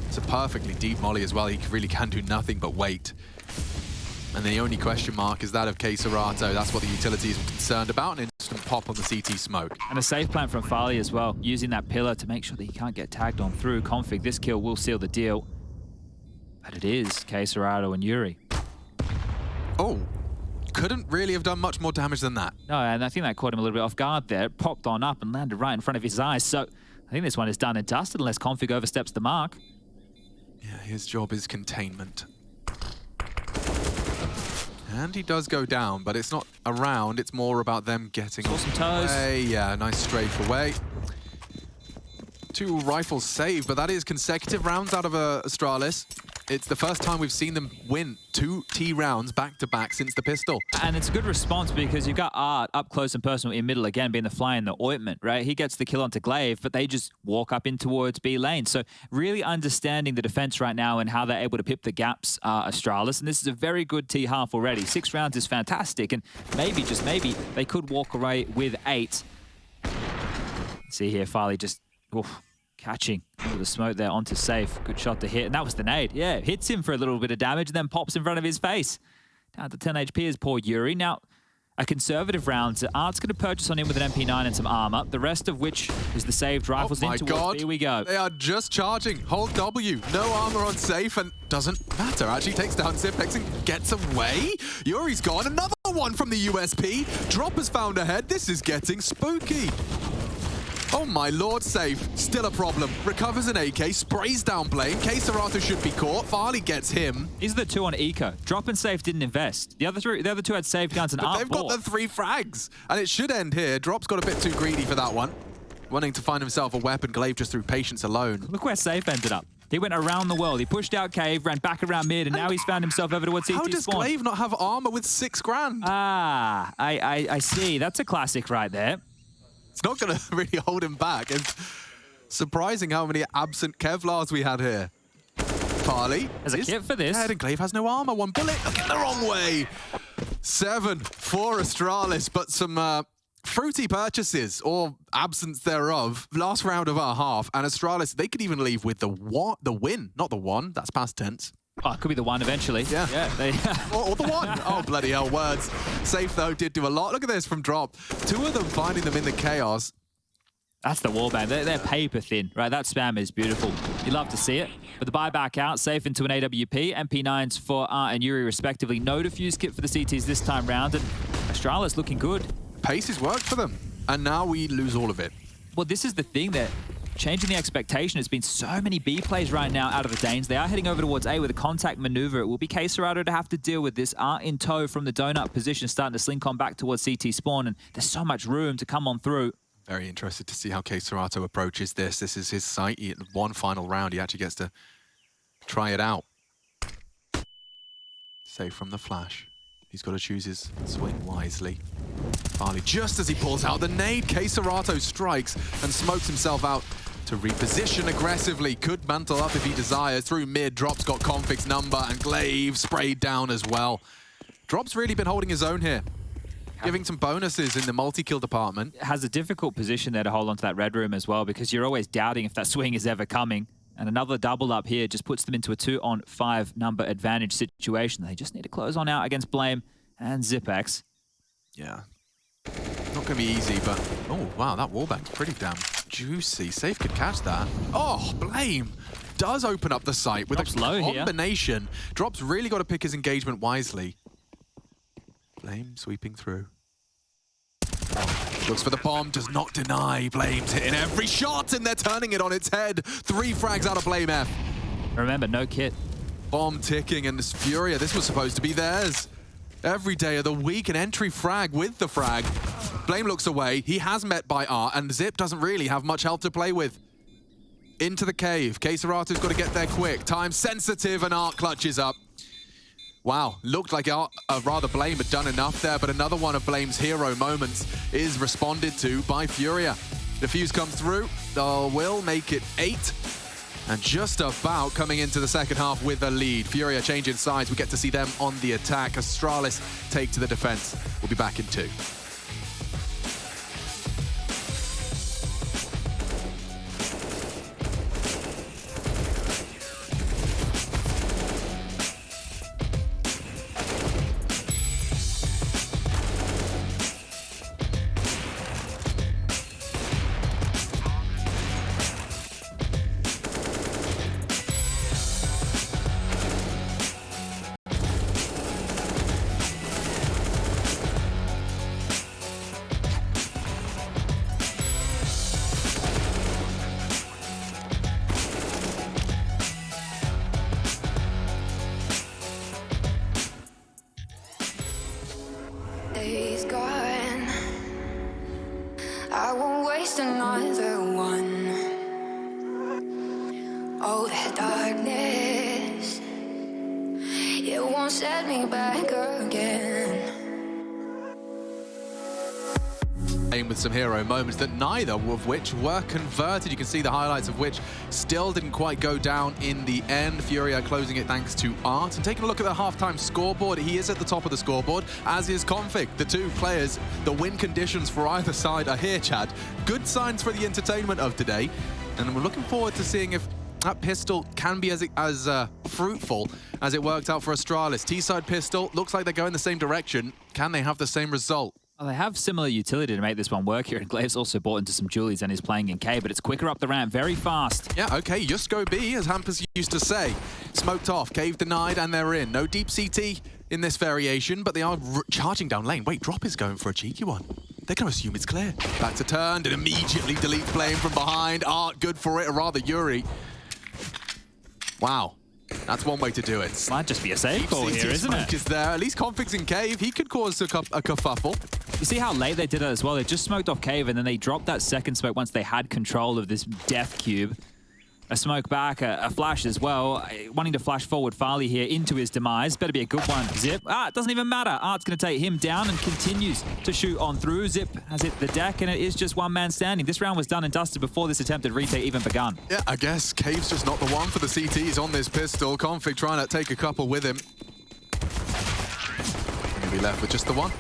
It's a perfectly deep molly as well. He really can do nothing but wait. And the only question mark is that of Keserato. That's what the utilities are concerned about. An instant pop on the CT smoke. And a safe plant from Farley as well, using that pillar to make sure that he can't get tagged on through. Config, this kill will seal the deal. But it is Keserato and Yuri. Oh. Couldn't really have done much more damage than that. No, and I think that caught him a little bit off guard there. Popped on up and landed right in front of his eyes. So I think this one is done and dusted unless Config oversteps the mark. Yeah, his job is containment. And he does go down, but it's not around. It's more about them getting Saw some toes. away. Yeah, nice strafe away. 2 rifles saved, but that is consecutive rounds out of Astralis. It's the first time we've seen them win 2 T rounds back-to-back since the pistol. And it's a good response because you've got Art up close and personal in middle again, being the fly in the ointment, right? He gets the kill onto glaive, but they just walk up in towards B lane. So really understanding the defense right now and how they're able to pip the gaps, Astralis. And this is a very good T half already. 6 rounds is fantastic, and maybe, just maybe, they could walk away with 8. See here, Farley just... Oof. Catching with a smoke there onto Safe. Good shot to hit. And that was the nade. Yeah, hits him for a little bit of damage and then pops in front of his face. Down to 10 HP is poor Yuri. Now, a conservative round. So Art's going to purchase on him with an MP9 and some armor. The rest of which is the saved rifles in towards. Here we go. They are just charging. Hold W. No armor on Safe, and doesn't matter. Actually takes down Zipex and gets away. Yuri's gone. Another one from the USP. Drop has found a head. This is getting spooky. Oh my lord, Safe. Still a problem. Recovers an AK, sprays down Blame. Keserato should be caught. Farley gets him. These are the 2 on Eco. Drop and Safe didn't invest. The other 2 had saved guns and But Art they've got the 3 frags. And it should end here. Drop's got a bit too greedy for that one. Wanting to find himself a weapon. Glaive just through patience alone. Look where Safe ended up. He went around the world. He pushed out cave, ran back around mid, and now he's found himself over towards CT spawn. How does Glaive not have armor with 6 grand? Ah, I see. That's a classic right there. It's not going to really hold him back. It's surprising how many absent Kevlars we had here. Farley. There's a kit for this. And Glaive has no armor. 1 bullet. Looking the wrong way. 7 for Astralis, but some fruity purchases or absence thereof. Last round of our half. And Astralis, they could even leave with the win, not the 1. That's past tense. Oh, it could be the one eventually. Yeah. or the one. Oh, bloody hell, words. Safe, though, did do a lot. Look at this from Drop. Two of them finding them in the chaos. That's the warband. They're paper thin, right? That spam is beautiful. You love to see it. But the buyback out, safe into an AWP. MP9s for Art and Yuri, respectively. No defuse kit for the CTs this time round. And Astralis looking good. Pace has worked for them. And now we lose all of it. Well, this is the thing that changing the expectation. It's been so many B plays right now out of the Danes. They are heading over towards A with a contact maneuver. It will be KSGO to have to deal with this. Art in tow from the donut position, starting to slink on back towards CT spawn. And there's so much room to come on through. Very interested to see how KSGO approaches this. This is his site. One final round, he actually gets to try it out. Safe from the flash. He's got to choose his swing wisely. Farley, just as he pulls out the nade, KSGO strikes and smokes himself out to reposition aggressively. Could mantle up if he desires. Through mid, Drop's got Config's number, and Glaive sprayed down as well. Drop's really been holding his own here. Giving some bonuses in the multi-kill department. Has a difficult position there to hold onto that red room as well, because you're always doubting if that swing is ever coming. And another double up here just puts them into a 2-on-5 number advantage situation. They just need to close on out against Blame and Zipex. Yeah. Not going to be easy, but... Oh, wow, that wallbang's pretty damn juicy. Safe could catch that. Oh, Blame does open up the site with Drop's a low combination. Here. Drop's really got to pick his engagement wisely. Blame sweeping through. Looks for the bomb, does not deny. Blame's hitting every shot, and they're turning it on its head. 3 frags out of blameF. Remember, no kit. Bomb ticking, and this FURIA, this was supposed to be theirs. Every day of the week, an entry frag with the frag. Blame looks away. He has met by Art, and Zip doesn't really have much health to play with. Into the cave. KSGO's got to get there quick. Time sensitive, and Art clutches up. Wow, looked like rather Blame had done enough there, but another one of Blame's hero moments is responded to by FURIA. The fuse comes through, will make it 8, and just about coming into the second half with a lead. FURIA changing sides, we get to see them on the attack. Astralis take to the defense. We'll be back in 2. Days gone, I won't waste another one. Oh, that darkness, it won't set me back again. With some hero moments that neither of which were converted. You can see the highlights of which still didn't quite go down in the end. FURIA closing it thanks to Art. And taking a look at the halftime scoreboard, he is at the top of the scoreboard, as is Config. The two players, the win conditions for either side are here, Chad. Good signs for the entertainment of today. And we're looking forward to seeing if that pistol can be as fruitful as it worked out for Astralis. T-side pistol, looks like they're going the same direction. Can they have the same result? Well, they have similar utility to make this one work here, and Glaive's also bought into some Julies and is playing in K, but it's quicker up the ramp, very fast. Yeah, okay, just go B, as Hampus used to say. Smoked off, cave denied, and they're in. No deep CT in this variation, but they are charging down lane. Wait, Drop is going for a cheeky one. They're going to assume it's clear. Back to turned, and immediately deletes Blame from behind. Art, good for it, or rather Yuri. Wow. That's one way to do it. Might just be a safe call here, isn't it? Is there. At least Config's in cave. He could cause a kerfuffle. You see how late they did it as well? They just smoked off cave, and then they dropped that second smoke once they had control of this death cube. A smoke back, a flash as well. Wanting to flash forward Farley here into his demise. Better be a good one. Zip. It doesn't even matter. Art's going to take him down and continues to shoot on through. Zip has hit the deck, and it is just one man standing. This round was done and dusted before this attempted retake even begun. Yeah, I guess cave's just not the one for the CTs on this pistol. Config trying to take a couple with him. He'll be left with just the one.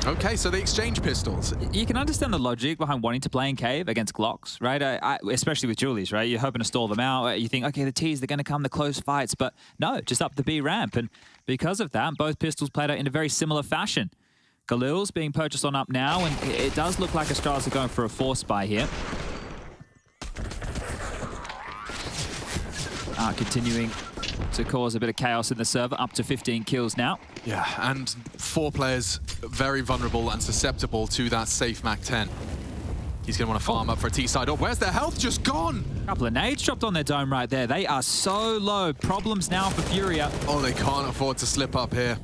Okay, so they exchange pistols. You can understand the logic behind wanting to play in cave against Glocks, right? Especially with Julies, right? You're hoping to stall them out. You think, okay, the T's, they're going to come, the close fights. But no, just up the B ramp. And because of that, both pistols played out in a very similar fashion. Galil's being purchased on up now, and it does look like Astralis are going for a force buy here. Continuing to cause a bit of chaos in the server, up to 15 kills now. Yeah, and 4 players very vulnerable and susceptible to that safe MAC-10. He's going to want to farm up for a T-side. Oh, where's their health just gone? A couple of nades dropped on their dome right there. They are so low. Problems now for FURIA. Oh, they can't afford to slip up here.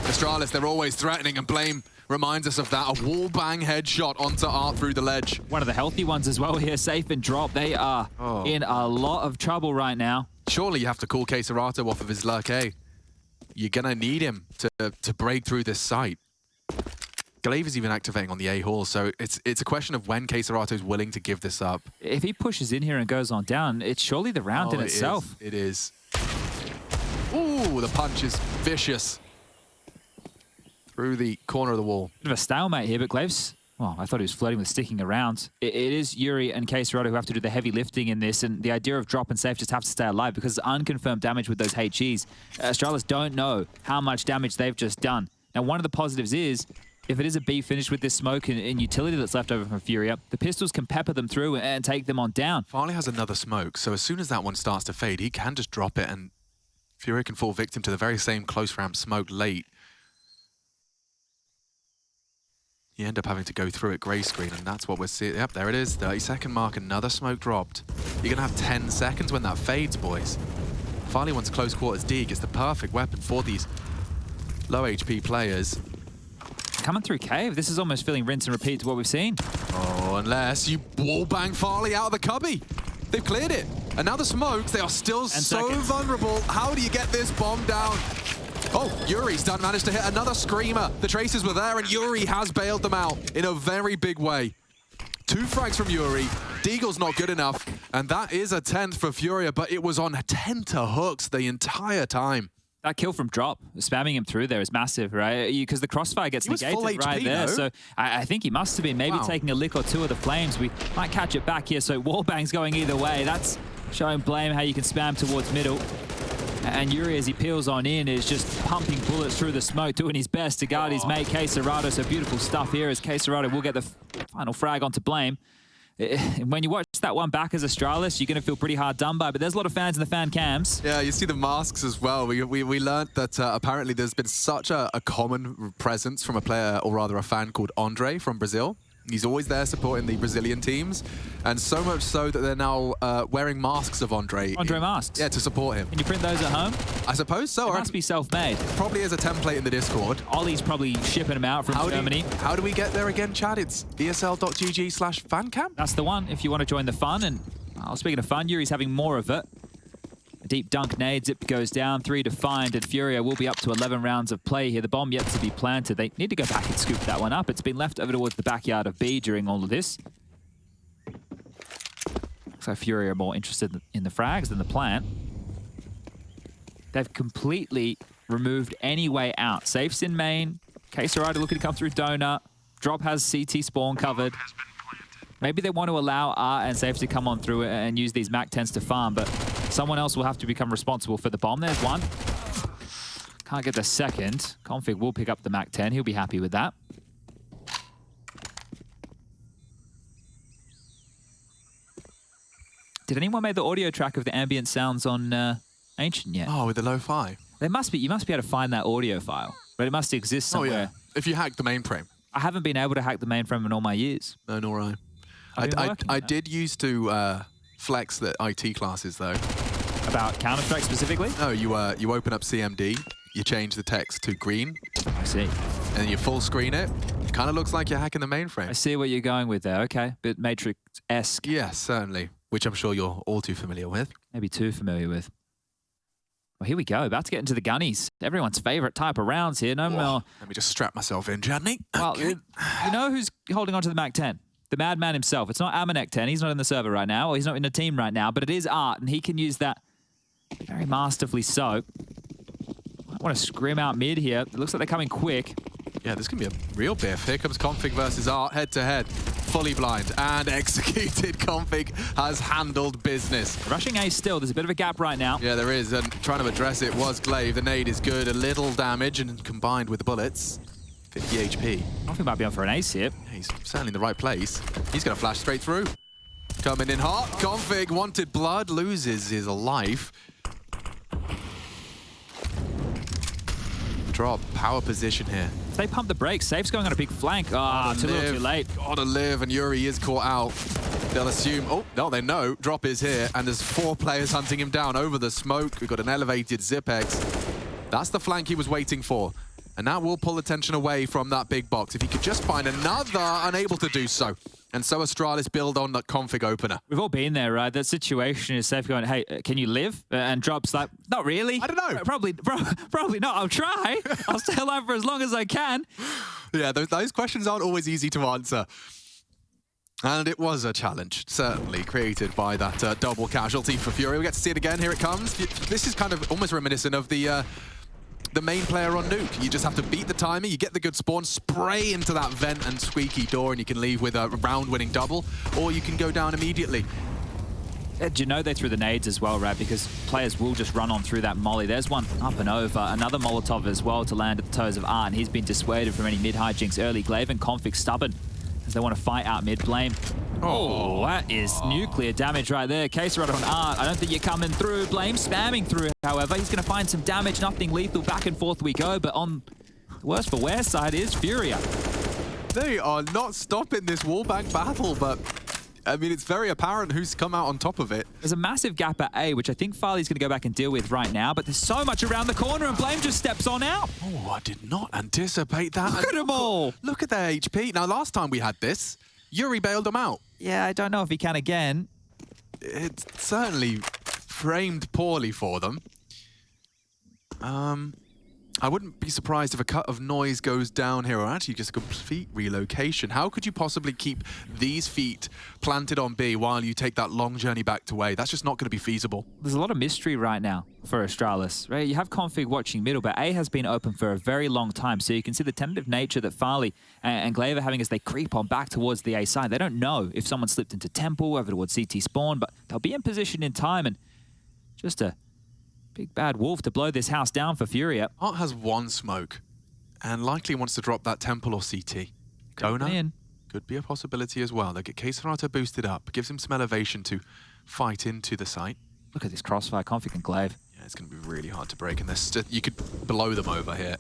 Astralis, they're always threatening, and Blame reminds us of that. A wall bang headshot onto Art through the ledge. One of the healthy ones as well here, safe and drop. They are in a lot of trouble right now. Surely you have to call Queserato off of his luck, eh? You're going to need him to break through this site. Glaive is even activating on the A hall, so it's a question of when Queserato's willing to give this up. If he pushes in here and goes on down, it's surely the round in itself. It is. Ooh, the punch is vicious. Through the corner of the wall. Bit of a stalemate here, but Glaive's... Well, I thought he was flirting with sticking around. It is Yuri and Queserato who have to do the heavy lifting in this, and the idea of drop and safe just have to stay alive because it's unconfirmed damage with those HEs. Astralis don't know how much damage they've just done. Now, one of the positives is, if it is a B finish with this smoke and utility that's left over from FURIA, the pistols can pepper them through and take them on down. Farley has another smoke, so as soon as that one starts to fade, he can just drop it, and FURIA can fall victim to the very same close ramp smoke late. You end up having to go through it grey screen, and that's what we're seeing. Yep, there it is, 30-second mark, another smoke dropped. You're going to have 10 seconds when that fades, boys. Farley wants close quarters Deke. It's the perfect weapon for these low HP players. Coming through cave, this is almost feeling rinse and repeat to what we've seen. Oh, unless you wallbang Farley out of the cubby. They've cleared it. And now the smokes, they are still so vulnerable. How do you get this bomb down? Oh, Yuri's managed to hit another screamer. The traces were there, and Yuri has bailed them out in a very big way. 2 frags from Yuri. Deagle's not good enough, and that is a 10th for FURIA, but it was on tenterhooks the entire time. That kill from drop, spamming him through there is massive, right? Because the crossfire gets negated right there. So I think he must have been maybe taking a lick or two of the flames. We might catch it back here. So wallbang's going either way. That's showing Blame how you can spam towards middle. And Yuri, as he peels on in, is just pumping bullets through the smoke, doing his best to guard his mate, Queserato. So beautiful stuff here as Queserato will get the final frag onto Blame. When you watch that one back as Astralis, you're going to feel pretty hard done by, but there's a lot of fans in the fan cams. Yeah, you see the masks as well. We learned that apparently there's been such a common presence from a player, or rather a fan called Andre from Brazil. He's always there supporting the Brazilian teams, and so much so that they're now wearing masks of Andre. Andre masks? Yeah, to support him. Can you print those at home? I suppose so. It must be self-made. Probably as a template in the Discord. Ollie's probably shipping them out from Germany. How do we get there again, Chad? It's esl.gg/fancam? That's the one, if you want to join the fun. And speaking of fun, Yuri's having more of it. A deep dunk nade, Zip goes down, 3 to find, and FURIA will be up to 11 rounds of play here. The bomb yet to be planted. They need to go back and scoop that one up. It's been left over towards the backyard of B during all of this. Looks like FURIA are more interested in the frags than the plant. They've completely removed any way out. Safe's in main. Queserato looking to come through donut. Drop has CT spawn covered. Maybe they want to allow Art and Safe to come on through and use these MAC-10s to farm, but someone else will have to become responsible for the bomb. There's one. Can't get the second. Config will pick up the MAC-10. He'll be happy with that. Did anyone make the audio track of the ambient sounds on Ancient yet? Oh, with the lo-fi? There must be. You must be able to find that audio file, but it must exist somewhere. Oh, yeah. If you hack the mainframe. I haven't been able to hack the mainframe in all my years. No, nor I. I did used to flex the IT classes, though. About Counter-Strike specifically? No, you open up CMD, you change the text to green. I see. And then you full screen it. Kind of looks like you're hacking the mainframe. I see where you're going with there. Okay, bit Matrix-esque. Yes, certainly. Which I'm sure you're all too familiar with. Maybe too familiar with. Well, here we go. About to get into the gunnies. Everyone's favorite type of rounds here. No more. Let me just strap myself in, Jadney. Well, okay. You know who's holding on to the MAC-10? The madman himself. It's not Amanek-10. He's not in the server right now, or he's not in the team right now, but it is Art, and he can use that very masterfully so. I want to scrim out mid here. It looks like they're coming quick. Yeah, this can be a real biff. Here comes Config versus Art, head-to-head. Fully blind and executed. Config has handled business. Rushing A still. There's a bit of a gap right now. Yeah, there is, and trying to address it was glaive. The nade is good. A little damage, and combined with the bullets, 50 HP. I think might be on for an ace here. He's certainly in the right place. He's going to flash straight through. Coming in hot. Config wanted blood, loses his life. Drop, power position here. They pump the brakes. Safe's going on a big flank. Ah, too little too late. Gotta live, and Yuri is caught out. They'll assume, oh, no, they know. Drop is here, and there's 4 players hunting him down over the smoke. We've got an elevated Zipex. That's the flank he was waiting for. And that will pull attention away from that big box. If he could just find another, unable to do so. And so Astralis build on that Config opener. We've all been there, right? That situation is Safe going, hey, can you live? And Drop's like, not really. I don't know. Probably not. I'll try. I'll stay alive for as long as I can. Yeah, those questions aren't always easy to answer. And it was a challenge, certainly, created by that double casualty for FURIA. We get to see it again. Here it comes. This is kind of almost reminiscent of the main player on Nuke. You just have to beat the timer, you get the good spawn, spray into that vent and squeaky door, and you can leave with a round-winning double, or you can go down immediately. Do you know they threw the nades as well, right? Because players will just run on through that molly. There's one up and over. Another Molotov as well to land at the toes of Art, and he's been dissuaded from any mid-hijinks early. Glaive and Config stubborn as they want to fight out mid-blame. Oh, that is nuclear damage right there. Case right on Art. I don't think you're coming through. Blame spamming through, however. He's going to find some damage. Nothing lethal. Back and forth we go. But on the worse for wear side is FURIA. They are not stopping this wallbang battle, but I mean, it's very apparent who's come out on top of it. There's a massive gap at A, which I think Farley's going to go back and deal with right now, but there's so much around the corner, and Blame just steps on out. Oh, I did not anticipate that. Look at them all. Look at their HP. Now, last time we had this, Yuri bailed them out. Yeah, I don't know if he can again. It's certainly framed poorly for them. I wouldn't be surprised if a cut of noise goes down here, or actually just a complete relocation. How could you possibly keep these feet planted on B while you take that long journey back to A? That's just not going to be feasible. There's a lot of mystery right now for Astralis, right? You have Config watching middle, but A has been open for a very long time, so you can see the tentative nature that Farley and Glaive are having as they creep on back towards the A side. They don't know if someone slipped into Temple, over towards CT spawn, but they'll be in position in time, and just a big bad wolf to blow this house down for FURIA. Art has one smoke and likely wants to drop that Temple or CT. Kona could be a possibility as well. They get Keserato boosted up, gives him some elevation to fight into the site. Look at this crossfire, Config and Glaive. Yeah, it's going to be really hard to break, and you could blow them over here.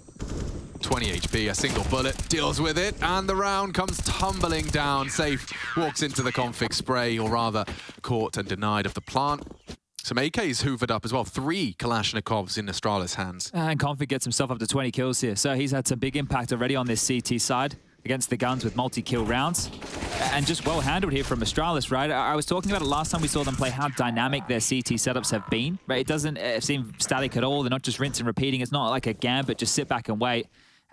20 HP, a single bullet, deals with it, and the round comes tumbling down. Safe walks into the Config spray, or rather caught and denied of the plant. Some AKs hoovered up as well. 3 Kalashnikovs in Astralis' hands. And Config gets himself up to 20 kills here. So he's had some big impact already on this CT side against the guns with multi-kill rounds. And just well handled here from Astralis, right? I was talking about it last time we saw them play, how dynamic their CT setups have been. Right? It doesn't seem static at all. They're not just rinse and repeating. It's not like a gambit, just sit back and wait.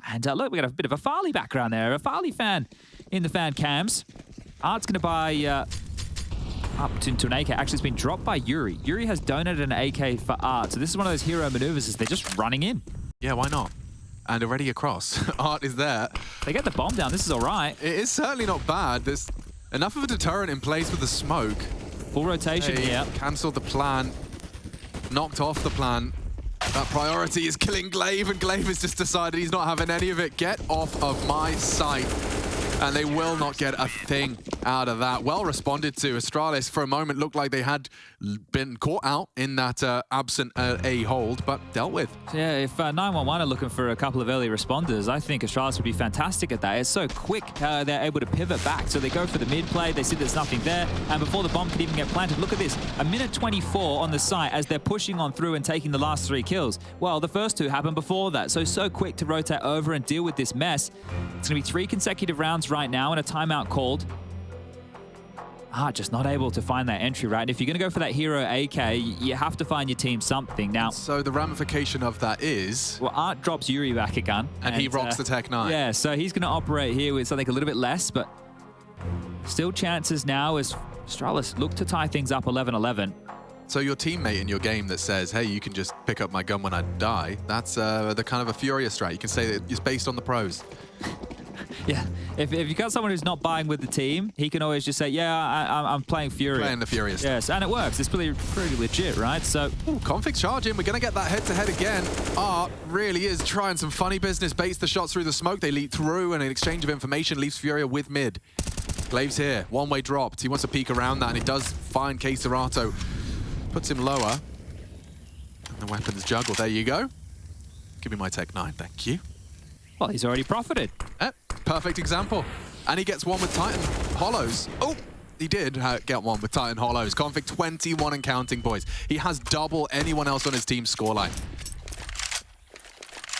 And look, we got a bit of a Farley background there. A Farley fan in the fan cams. Art's going to buy... up to an AK. Actually, it's been dropped by Yuri. Yuri has donated an AK for Art. So this is one of those hero maneuvers, is they're just running in. Yeah, why not? And already across. Art is there. They get the bomb down. This is all right. It is certainly not bad. There's enough of a deterrent in place with the smoke. Full rotation here. Cancelled the plan. Knocked off the plan. That priority is killing Glaive, and Glaive has just decided he's not having any of it. Get off of my sight. And they will not get a thing out of that. Well responded to. Astralis, for a moment, looked like they had been caught out in that absent A hold, but dealt with. Yeah, if 911 are looking for a couple of early responders, I think Astralis would be fantastic at that. It's so quick how they're able to pivot back. So they go for the mid play, they see there's nothing there, and before the bomb can even get planted, look at this. A minute 24 on the site as they're pushing on through and taking the last 3 kills. Well, the first 2 happened before that, so quick to rotate over and deal with this mess. It's going to be 3 consecutive rounds right now and a timeout called. Art just not able to find that entry, right? And if you're going to go for that hero AK, you have to find your team something. Now, so the ramification of that is... well, Art drops Yuri back a gun. And he rocks the Tech 9. Yeah, so he's going to operate here with something a little bit less, but still chances now as Astralis look to tie things up 11-11. So your teammate in your game that says, hey, you can just pick up my gun when I die, that's the kind of a FURIA strat. You can say that it's based on the pros. Yeah, if you've got someone who's not buying with the team, he can always just say, yeah, I'm playing FURIA. Playing the FURIA strat. Yes, and it works. It's pretty legit, right? So, ooh, Config's charging. We're going to get that head-to-head again. Art really is trying some funny business. Baits the shots through the smoke. They leap through, and an exchange of information leaves FURIA with mid. Glaive's here. One-way dropped. He wants to peek around that, and it does find K-Serato. Puts him lower. And the weapons juggle. There you go. Give me my Tech 9, thank you. well, he's already profited. Perfect example. And he gets one with Titan Hollows. Oh, he did get one with Titan Hollows. Config 21 and counting, boys. He has double anyone else on his team's scoreline.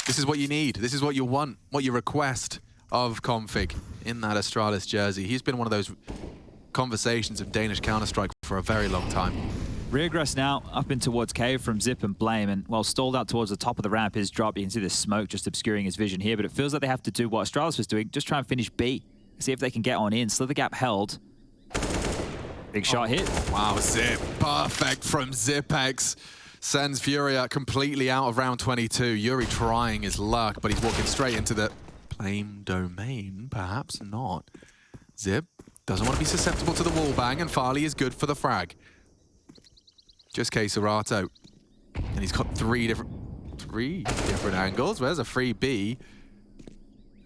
This is what you need. This is what you want, what you request of Config in that Astralis jersey. He's been one of those conversations of Danish Counter-Strike for a very long time. Regress now up in towards Cave from Zip and Blame, and while stalled out towards the top of the ramp is drop. You can see the smoke just obscuring his vision here, but it feels like they have to do what Astralis was doing, just try and finish B. See if they can get on in. Slither gap held. Big shot hit. Wow, Zip. Perfect from Zipex. Sends FURIA completely out of round 22. Yuri trying his luck, but he's walking straight into the Blame domain. Perhaps not. Zip doesn't want to be susceptible to the wall bang, and Farley is good for the frag. Just K-Serato. And he's got three different angles. Where's a free B?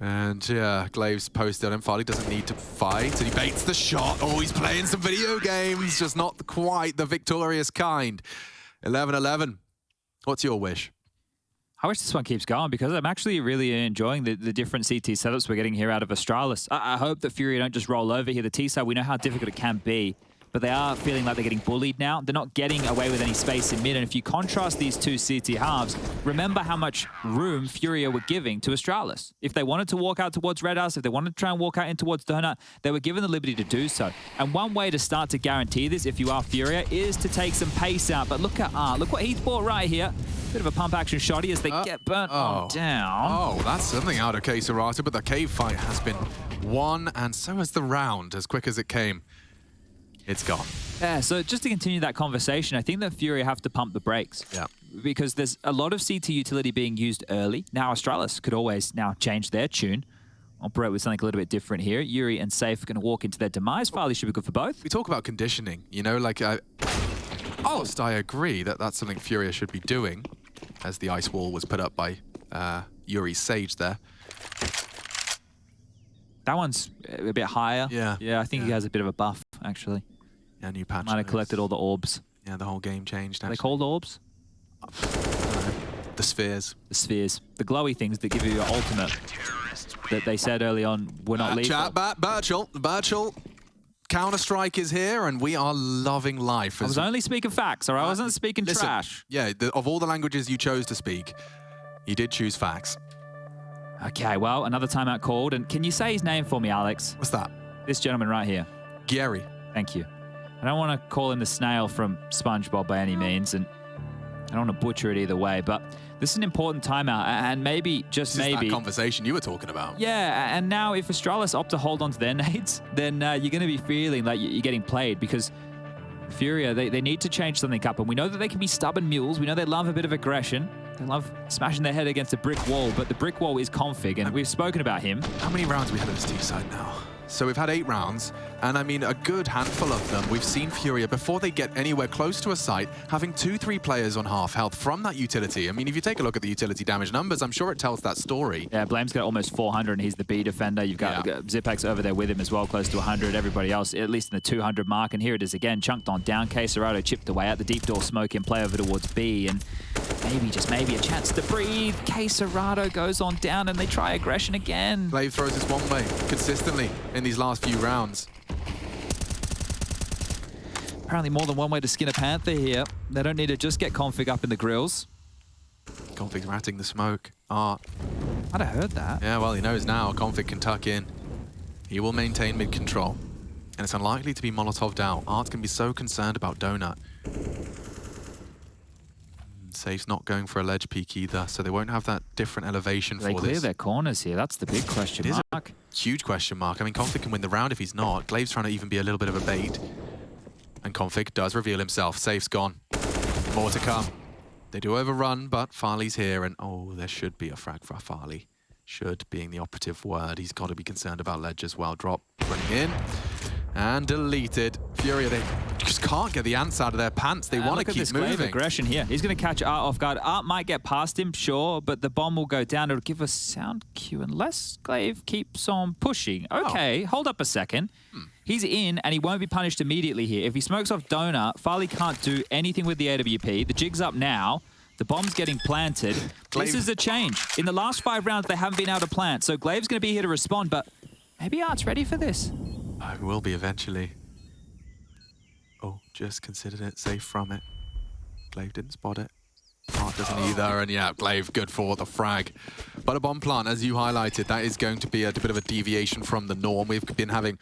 And yeah, Glaive's posted on him. Farley doesn't need to fight, and he baits the shot. Oh, he's playing some video games, just not quite the victorious kind. 11-11. What's your wish? I wish this one keeps going because I'm actually really enjoying the different CT setups we're getting here out of Astralis. I hope that FURIA don't just roll over here. The T-side, we know how difficult it can be, but they are feeling like they're getting bullied now. They're not getting away with any space in mid, and if you contrast these two CT halves, remember how much room FURIA were giving to Astralis. If they wanted to walk out towards Red House, if they wanted to try and walk out in towards Donut, they were given the liberty to do so. And one way to start to guarantee this, if you are FURIA, is to take some pace out. But look at Art. Look what he's bought right here. Bit of a pump action shotty as they get burnt on down. Oh, that's something out of K-Serato, but the cave fight has been won, and so has the round. As quick as it came, it's gone. Yeah, so just to continue that conversation, I think that FURIA have to pump the brakes. Yeah. Because there's a lot of CT utility being used early. Now Astralis could always now change their tune, operate with something a little bit different here. Yuri and Safe are going to walk into their demise. Farley should be good for both. We talk about conditioning, you know, like I agree that that's something FURIA should be doing, as the ice wall was put up by Yuri's Sage there. That one's a bit higher. Yeah. Yeah, I think he has a bit of a buff, actually. Yeah, new patch. Might have collected all the orbs. Yeah, the whole game changed. Are they called orbs? The spheres. The spheres. The glowy things that give you your ultimate that they said early on were not lethal. Chat back, Birchall. Counter-Strike is here, and we are loving life. I was only speaking facts, or I wasn't speaking trash. Yeah, of all the languages you chose to speak, you did choose facts. Okay, well, another timeout called. And can you say his name for me, Alex? What's that? This gentleman right here. Gary. Thank you. I don't want to call him the snail from SpongeBob by any means, and I don't want to butcher it either way, but this is an important timeout, and maybe, just maybe... This is that conversation you were talking about. Yeah, and now if Astralis opt to hold on to their nades, then you're going to be feeling like you're getting played, because FURIA, they need to change something up, and we know that they can be stubborn mules. We know they love a bit of aggression. They love smashing their head against a brick wall, but the brick wall is Config, and we've spoken about him. How many rounds we had on this team side now? So we've had 8 rounds, and I mean, a good handful of them. We've seen FURIA, before they get anywhere close to a site, having 2-3 players on half health from that utility. I mean, if you take a look at the utility damage numbers, I'm sure it tells that story. Yeah, Blame's got almost 400, and he's the B defender. You've got Zipex over there with him as well, close to 100. Everybody else, at least in the 200 mark, and here it is again, chunked on down. K-Serato chipped away at the deep door smoke and play over towards B, and maybe, just maybe, a chance to breathe. K-Serato goes on down, and they try aggression again. Glaive throws this one way consistently in these last few rounds. Apparently more than one way to skin a panther here. They don't need to just get Config up in the grills. Config's ratting the smoke. Art. I'd have heard that. Yeah, well, he knows now. Config can tuck in. He will maintain mid-control. And it's unlikely to be Molotov'd out. Art can be so concerned about Donut. Safe's not going for a ledge peek either, so they won't have that different elevation for this. They clear their corners here. That's the big question mark. Huge question mark. I mean, Config can win the round if he's not. Glaive's trying to even be a little bit of a bait. And Config does reveal himself. Safe's gone. more to come. They do overrun, but Farley's here, and oh, there should be a frag for Farley. Should being the operative word. He's got to be concerned about Ledge as well. Drop running in and deleted. FURIA, they just can't get the ants out of their pants. They want to keep moving. Aggression here. He's going to catch Art off guard. Art might get past him, sure, but the bomb will go down. It'll give a sound cue unless Glaive keeps on pushing. Okay, hold up a second. He's in, and he won't be punished immediately here. If he smokes off Donut, Farley can't do anything with the AWP. The jig's up now. The bomb's getting planted. This is a change. In the last 5 rounds, they haven't been able to plant, so Glaive's going to be here to respond, but maybe Art's ready for this. I will be eventually. Oh, just considered it safe from it. Glaive didn't spot it. Art doesn't either, and yeah, Glaive good for the frag. But a bomb plant, as you highlighted, that is going to be a bit of a deviation from the norm. We've been having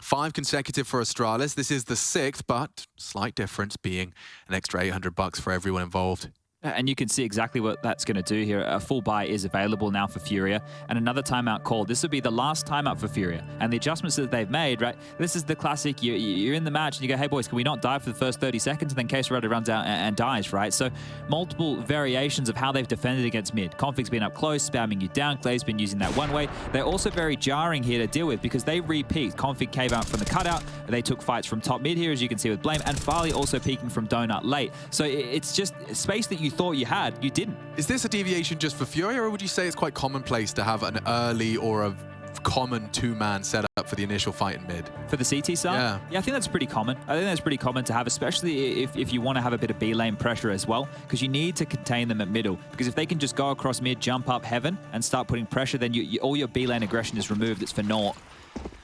5 consecutive for Astralis. This is the 6th, but slight difference being an extra $800 for everyone involved. And you can see exactly what that's going to do here. A full buy is available now for FURIA, and another timeout called. This will be the last timeout for FURIA. And the adjustments that they've made, right? This is the classic, you're in the match and you go, hey boys, can we not die for the first 30 seconds? And then Caserado runs out and dies, right? So multiple variations of how they've defended against mid. Config's been up close, spamming you down. Glaive's been using that one way. They're also very jarring here to deal with because they repeat. Config came out from the cutout. They took fights from top mid here, as you can see with Blame, and Farley also peeking from Donut late. So it's just space that you thought you had, you didn't. Is this a deviation just for FURIA, or would you say it's quite commonplace to have an early or a common 2-man setup for the initial fight in mid? For the CT side? Yeah, I think that's pretty common. I think that's pretty common to have, especially if you want to have a bit of B lane pressure as well, because you need to contain them at middle. Because if they can just go across mid, jump up heaven, and start putting pressure, then all your B lane aggression is removed. It's for naught.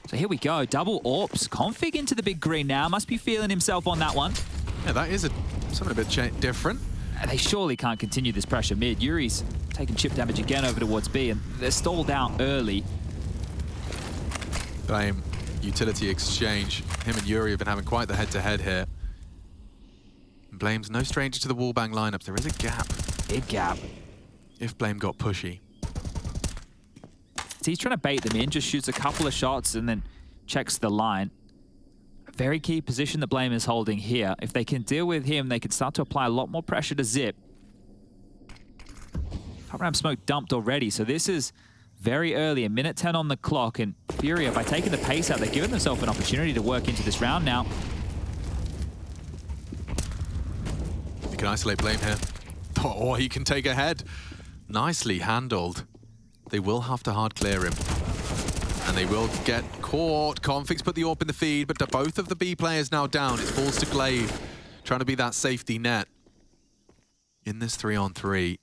So here we go, double AWPs. Config into the big green now. Must be feeling himself on that one. Yeah, that is something a bit different. They surely can't continue this pressure mid. Yuri's taking chip damage again over towards B, and they're stalled out early. Blame utility exchange. Him and Yuri have been having quite the head-to-head here. Blame's no stranger to the wallbang lineups. There is a gap. Big gap. If Blame got pushy. So he's trying to bait them in, just shoots a couple of shots and then checks the line. Very key position that Blame is holding here. If they can deal with him, they can start to apply a lot more pressure to Zip. Top ramp smoke dumped already, so this is very early, 1:10 on the clock, and FURIA, by taking the pace out, they're giving themselves an opportunity to work into this round now. You can isolate Blame here. Or he can take a head. Nicely handled. They will have to hard clear him. And they will get caught. Config's put the AWP in the feed, but both of the B players now down. It falls to Glaive, trying to be that safety net. In this 3-on-3,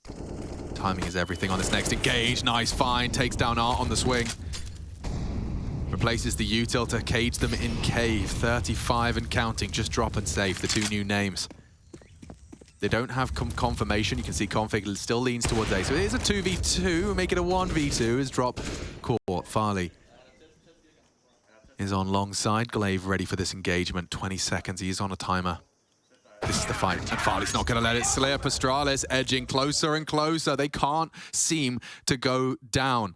timing is everything on this next engage. Nice find, takes down Art on the swing. Replaces the util to cage them in cave. 35 and counting, just drop and safe, the 2 new names. They don't have confirmation. You can see Config still leans towards A. So it is a 2v2, make it a 1v2 as drop caught. Farley is on long side. Glaive ready for this engagement. 20 seconds, he is on a timer. This is the fight, and Farley's not going to let it slip. Astralis edging closer and closer. They can't seem to go down.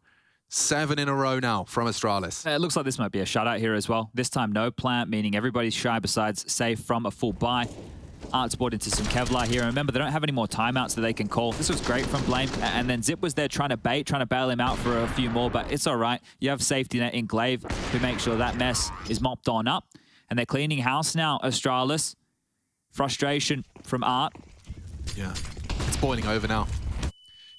7 in a row now from Astralis. It looks like this might be a shutout here as well. This time no plant, meaning everybody's shy besides safe from a full buy. Art's bought into some Kevlar here. And remember, they don't have any more timeouts that they can call. This was great from Blame. And then Zip was there trying to bail him out for a few more, but it's all right. You have safety net in Glaive who makes sure that mess is mopped on up. And they're cleaning house now, Astralis. Frustration from Art. Yeah, it's boiling over now.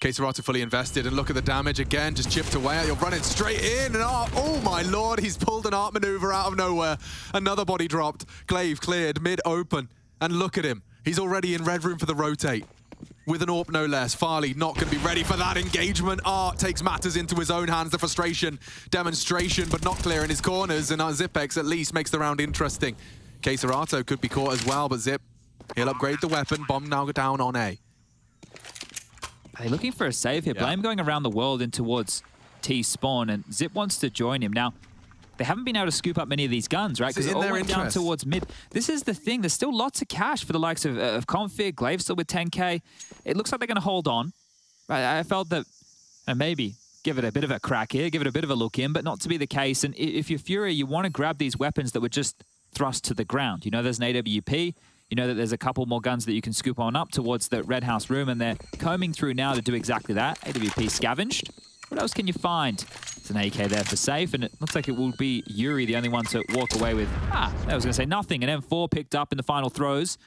Caserado fully invested, and look at the damage again, just chipped away. You're running straight in, and Art, oh my lord, he's pulled an Art maneuver out of nowhere. Another body dropped. Glaive cleared, mid open. And look at him. He's already in red room for the rotate. With an AWP no less. Farley not going to be ready for that engagement. Art takes matters into his own hands. The frustration demonstration, but not clear in his corners. And Zipex at least makes the round interesting. Caserado could be caught as well, but Zip, he'll upgrade the weapon. Bomb now down on A. They're looking for a save here. Yeah. Blame going around the world in towards T spawn, and Zip wants to join him. Now, they haven't been able to scoop up many of these guns, right? Because it all went down towards mid. This is the thing. There's still lots of cash for the likes of Config. Glaive still with 10K. It looks like they're going to hold on. Right? I felt that maybe give it a bit of a crack here, give it a bit of a look in, but not to be the case. And if you're FURIA, you want to grab these weapons that were just thrust to the ground. You know, there's an AWP. you know that there's a couple more guns that you can scoop on up towards the Red House room, and they're combing through now to do exactly that. AWP scavenged. What else can you find? It's an AK there for safe, and it looks like it will be Yuri, the only one to walk away with, I was going to say nothing. An M4 picked up in the final throws.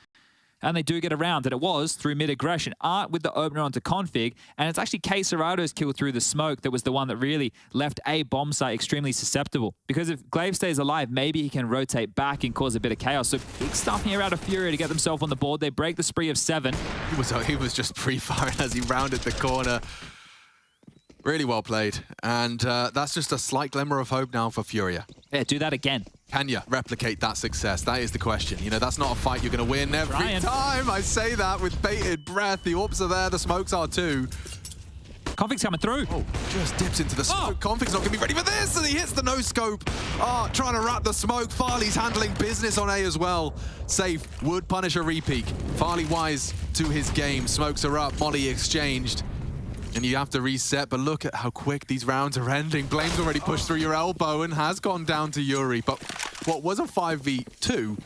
And they do get around, and it was through mid-aggression. Art with the opener onto config, and it's actually K-Serato's kill through the smoke that was the one that really left a bomb site extremely susceptible. Because if glaive stays alive, maybe he can rotate back and cause a bit of chaos. So big stuff here out of FURIA to get themselves on the board. They break the spree of 7. He was just pre-firing as he rounded the corner. Really well played. And that's just a slight glimmer of hope now for FURIA. Yeah, do that again. Can you replicate that success? That is the question. You know, that's not a fight you're going to win every time. I say that with bated breath. The orbs are there, the smokes are too. Config's coming through. Oh, just dips into the smoke. Config's not going to be ready for this, and he hits the no-scope. Trying to wrap the smoke. Farley's handling business on A as well. Safe, would punish a repeat. Farley wise to his game. Smokes are up, molly exchanged. And you have to reset, but look at how quick these rounds are ending. blame's already pushed through your elbow and has gone down to Yuri. But what was a 5v2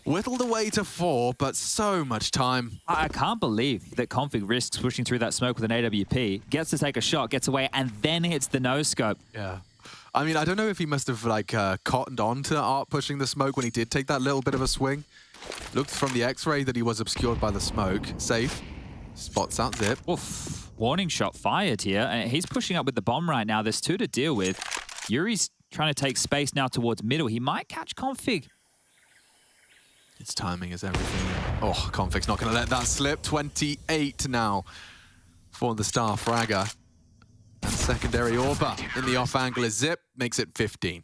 whittled away to 4, but so much time. I can't believe that Config risks pushing through that smoke with an AWP, gets to take a shot, gets away, and then hits the no-scope. Yeah. I mean, I don't know if he must have like cottoned on to Art pushing the smoke when he did take that little bit of a swing. Looked from the X-ray that he was obscured by the smoke. Safe. Spots out Zip. Oof. Warning shot fired here. And he's pushing up with the bomb right now. There's 2 to deal with. Yuri's trying to take space now towards middle. He might catch Config. Its timing is everything. Oh, Config's not going to let that slip. 28 now for the star fragger. And secondary Orba in the off angle is Zip. Makes it 15.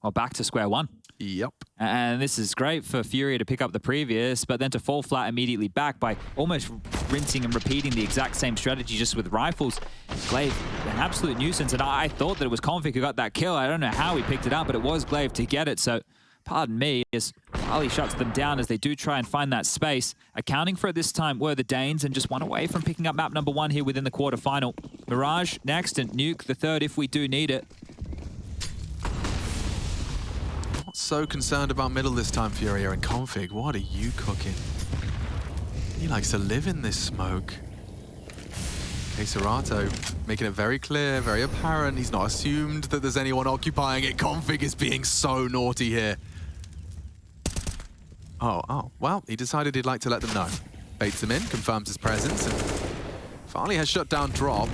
Well, back to square one. Yep. And this is great for FURIA to pick up the previous, but then to fall flat immediately back by almost rinsing and repeating the exact same strategy just with rifles. glaive, an absolute nuisance, and I thought that it was Config who got that kill. I don't know how he picked it up, but it was glaive to get it, so pardon me, as Farley shuts them down as they do try and find that space. Accounting for it this time were the Danes, and just one away from picking up map number 1 here within the quarterfinal. Mirage next, and Nuke the third if we do need it. So concerned about middle this time, FURIA, and Config, what are you cooking? He likes to live in this smoke. K-Serato making it very clear, very apparent. He's not assumed that there's anyone occupying it. Config is being so naughty here. Oh, well, he decided he'd like to let them know. Baits them in, confirms his presence, and Farley has shut down drop.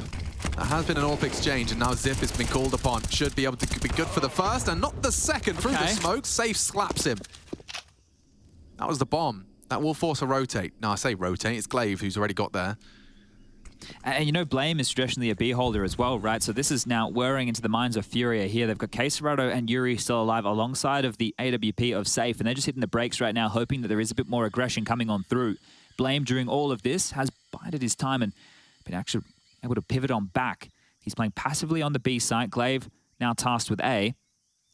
There has been an AWP exchange, and now Zip has been called upon. Should be able to be good for the first, and not the second. Through the smoke, Safe slaps him. That was the bomb. That will force a rotate. No, I say rotate, it's glaive who's already got there. And you know, blame is traditionally a B holder as well, right? So this is now whirring into the minds of FURIA here. They've got K-Serato and Yuri still alive alongside of the AWP of Safe, and they're just hitting the brakes right now, hoping that there is a bit more aggression coming on through. Blame, during all of this, has bided his time and been actually able to pivot on back. He's playing passively on the B site. glaive now tasked with A.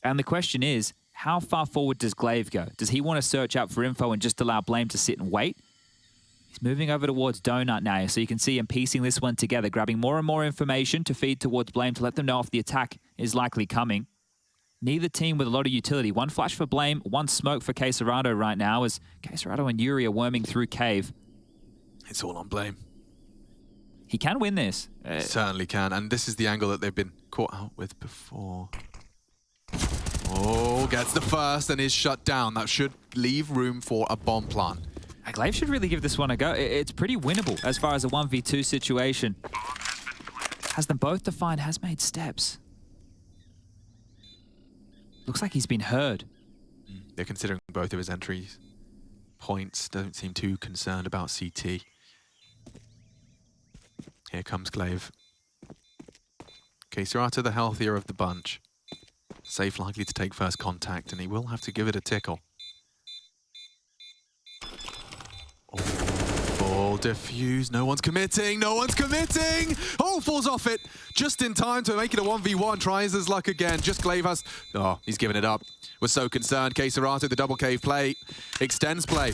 And the question is, how far forward does glaive go? Does he want to search out for info and just allow blame to sit and wait? He's moving over towards Donut now, so you can see him piecing this one together, grabbing more and more information to feed towards blame to let them know if the attack is likely coming. Neither team with a lot of utility. One flash for blame, one smoke for K-Serato right now as K-Serato and Yuri are worming through cave. It's all on blame. He can win this. Certainly can, and this is the angle that they've been caught out with before. Oh, gets the first and is shut down. That should leave room for a bomb plant. glaive should really give this one a go. It's pretty winnable as far as a 1v2 situation. Has them both defined, has made steps. Looks like he's been heard. They're considering both of his entries. Points, don't seem too concerned about CT. Here comes glaive. K-Serato the healthier of the bunch. Safe likely to take first contact, and he will have to give it a tickle. Oh, full defuse. No one's committing. No one's committing. Oh, falls off it. Just in time to make it a 1v1. Tries his luck again. Just glaive has... Oh, he's given it up. Was so concerned. K-Serato, the double cave play. Extends play.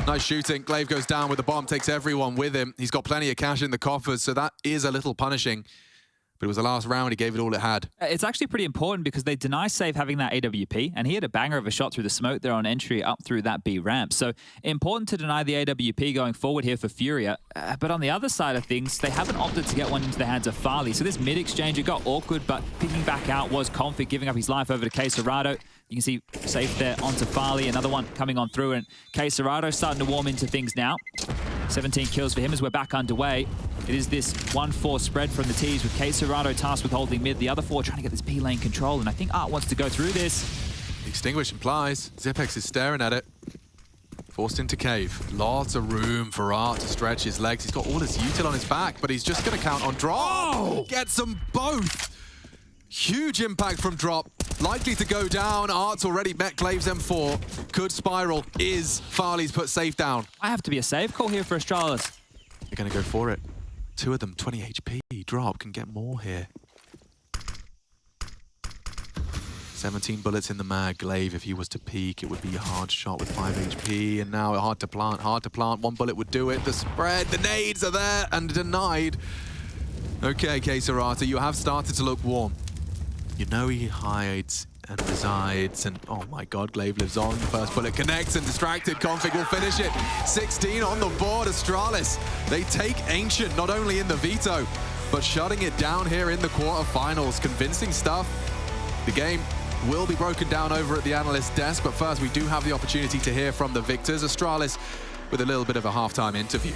Nice shooting. glaive goes down with the bomb. Takes everyone with him. He's got plenty of cash in the coffers, so that is a little punishing. But it was the last round, he gave it all it had. It's actually pretty important because they deny Safe having that AWP, and he had a banger of a shot through the smoke there on entry up through that B ramp. So important to deny the AWP going forward here for FURIA. But on the other side of things, they haven't opted to get one into the hands of Farley. So this mid exchange, it got awkward, but picking back out was Config, giving up his life over to K-Serrado. You can see Safe there onto Farley, another one coming on through, and K-Serrado starting to warm into things now. 17 kills for him as we're back underway. It is this 1-4 spread from the T's with K-Serrado tasked with holding mid. The other four trying to get this B lane control, and I think Art wants to go through this. Extinguish implies. Zipex is staring at it. Forced into cave. Lots of room for Art to stretch his legs. He's got all his util on his back, but he's just going to count on Drop. Oh! Gets them both. Huge impact from Drop. Likely to go down. Art's already met Clave's M4. Could spiral. Is Farley's put Safe down. I have to be a safe call here for Astralis. They're going to go for it. Two of them, 20 HP. Drop can get more here. 17 bullets in the mag. Glaive, if he was to peek, it would be a hard shot with 5 HP. And now hard to plant, hard to plant. One bullet would do it. The spread, the nades are there and denied. Okay, K-Serrado, you have started to look warm. You know he hides and resides, and oh my god, Glaive lives on. The first bullet connects and distracted. Config will finish it. 16 on the board, Astralis. They take Ancient, not only in the veto, but shutting it down here in the quarterfinals. Convincing stuff. The game will be broken down over at the analyst desk, but first we do have the opportunity to hear from the victors. Astralis with a little bit of a halftime interview.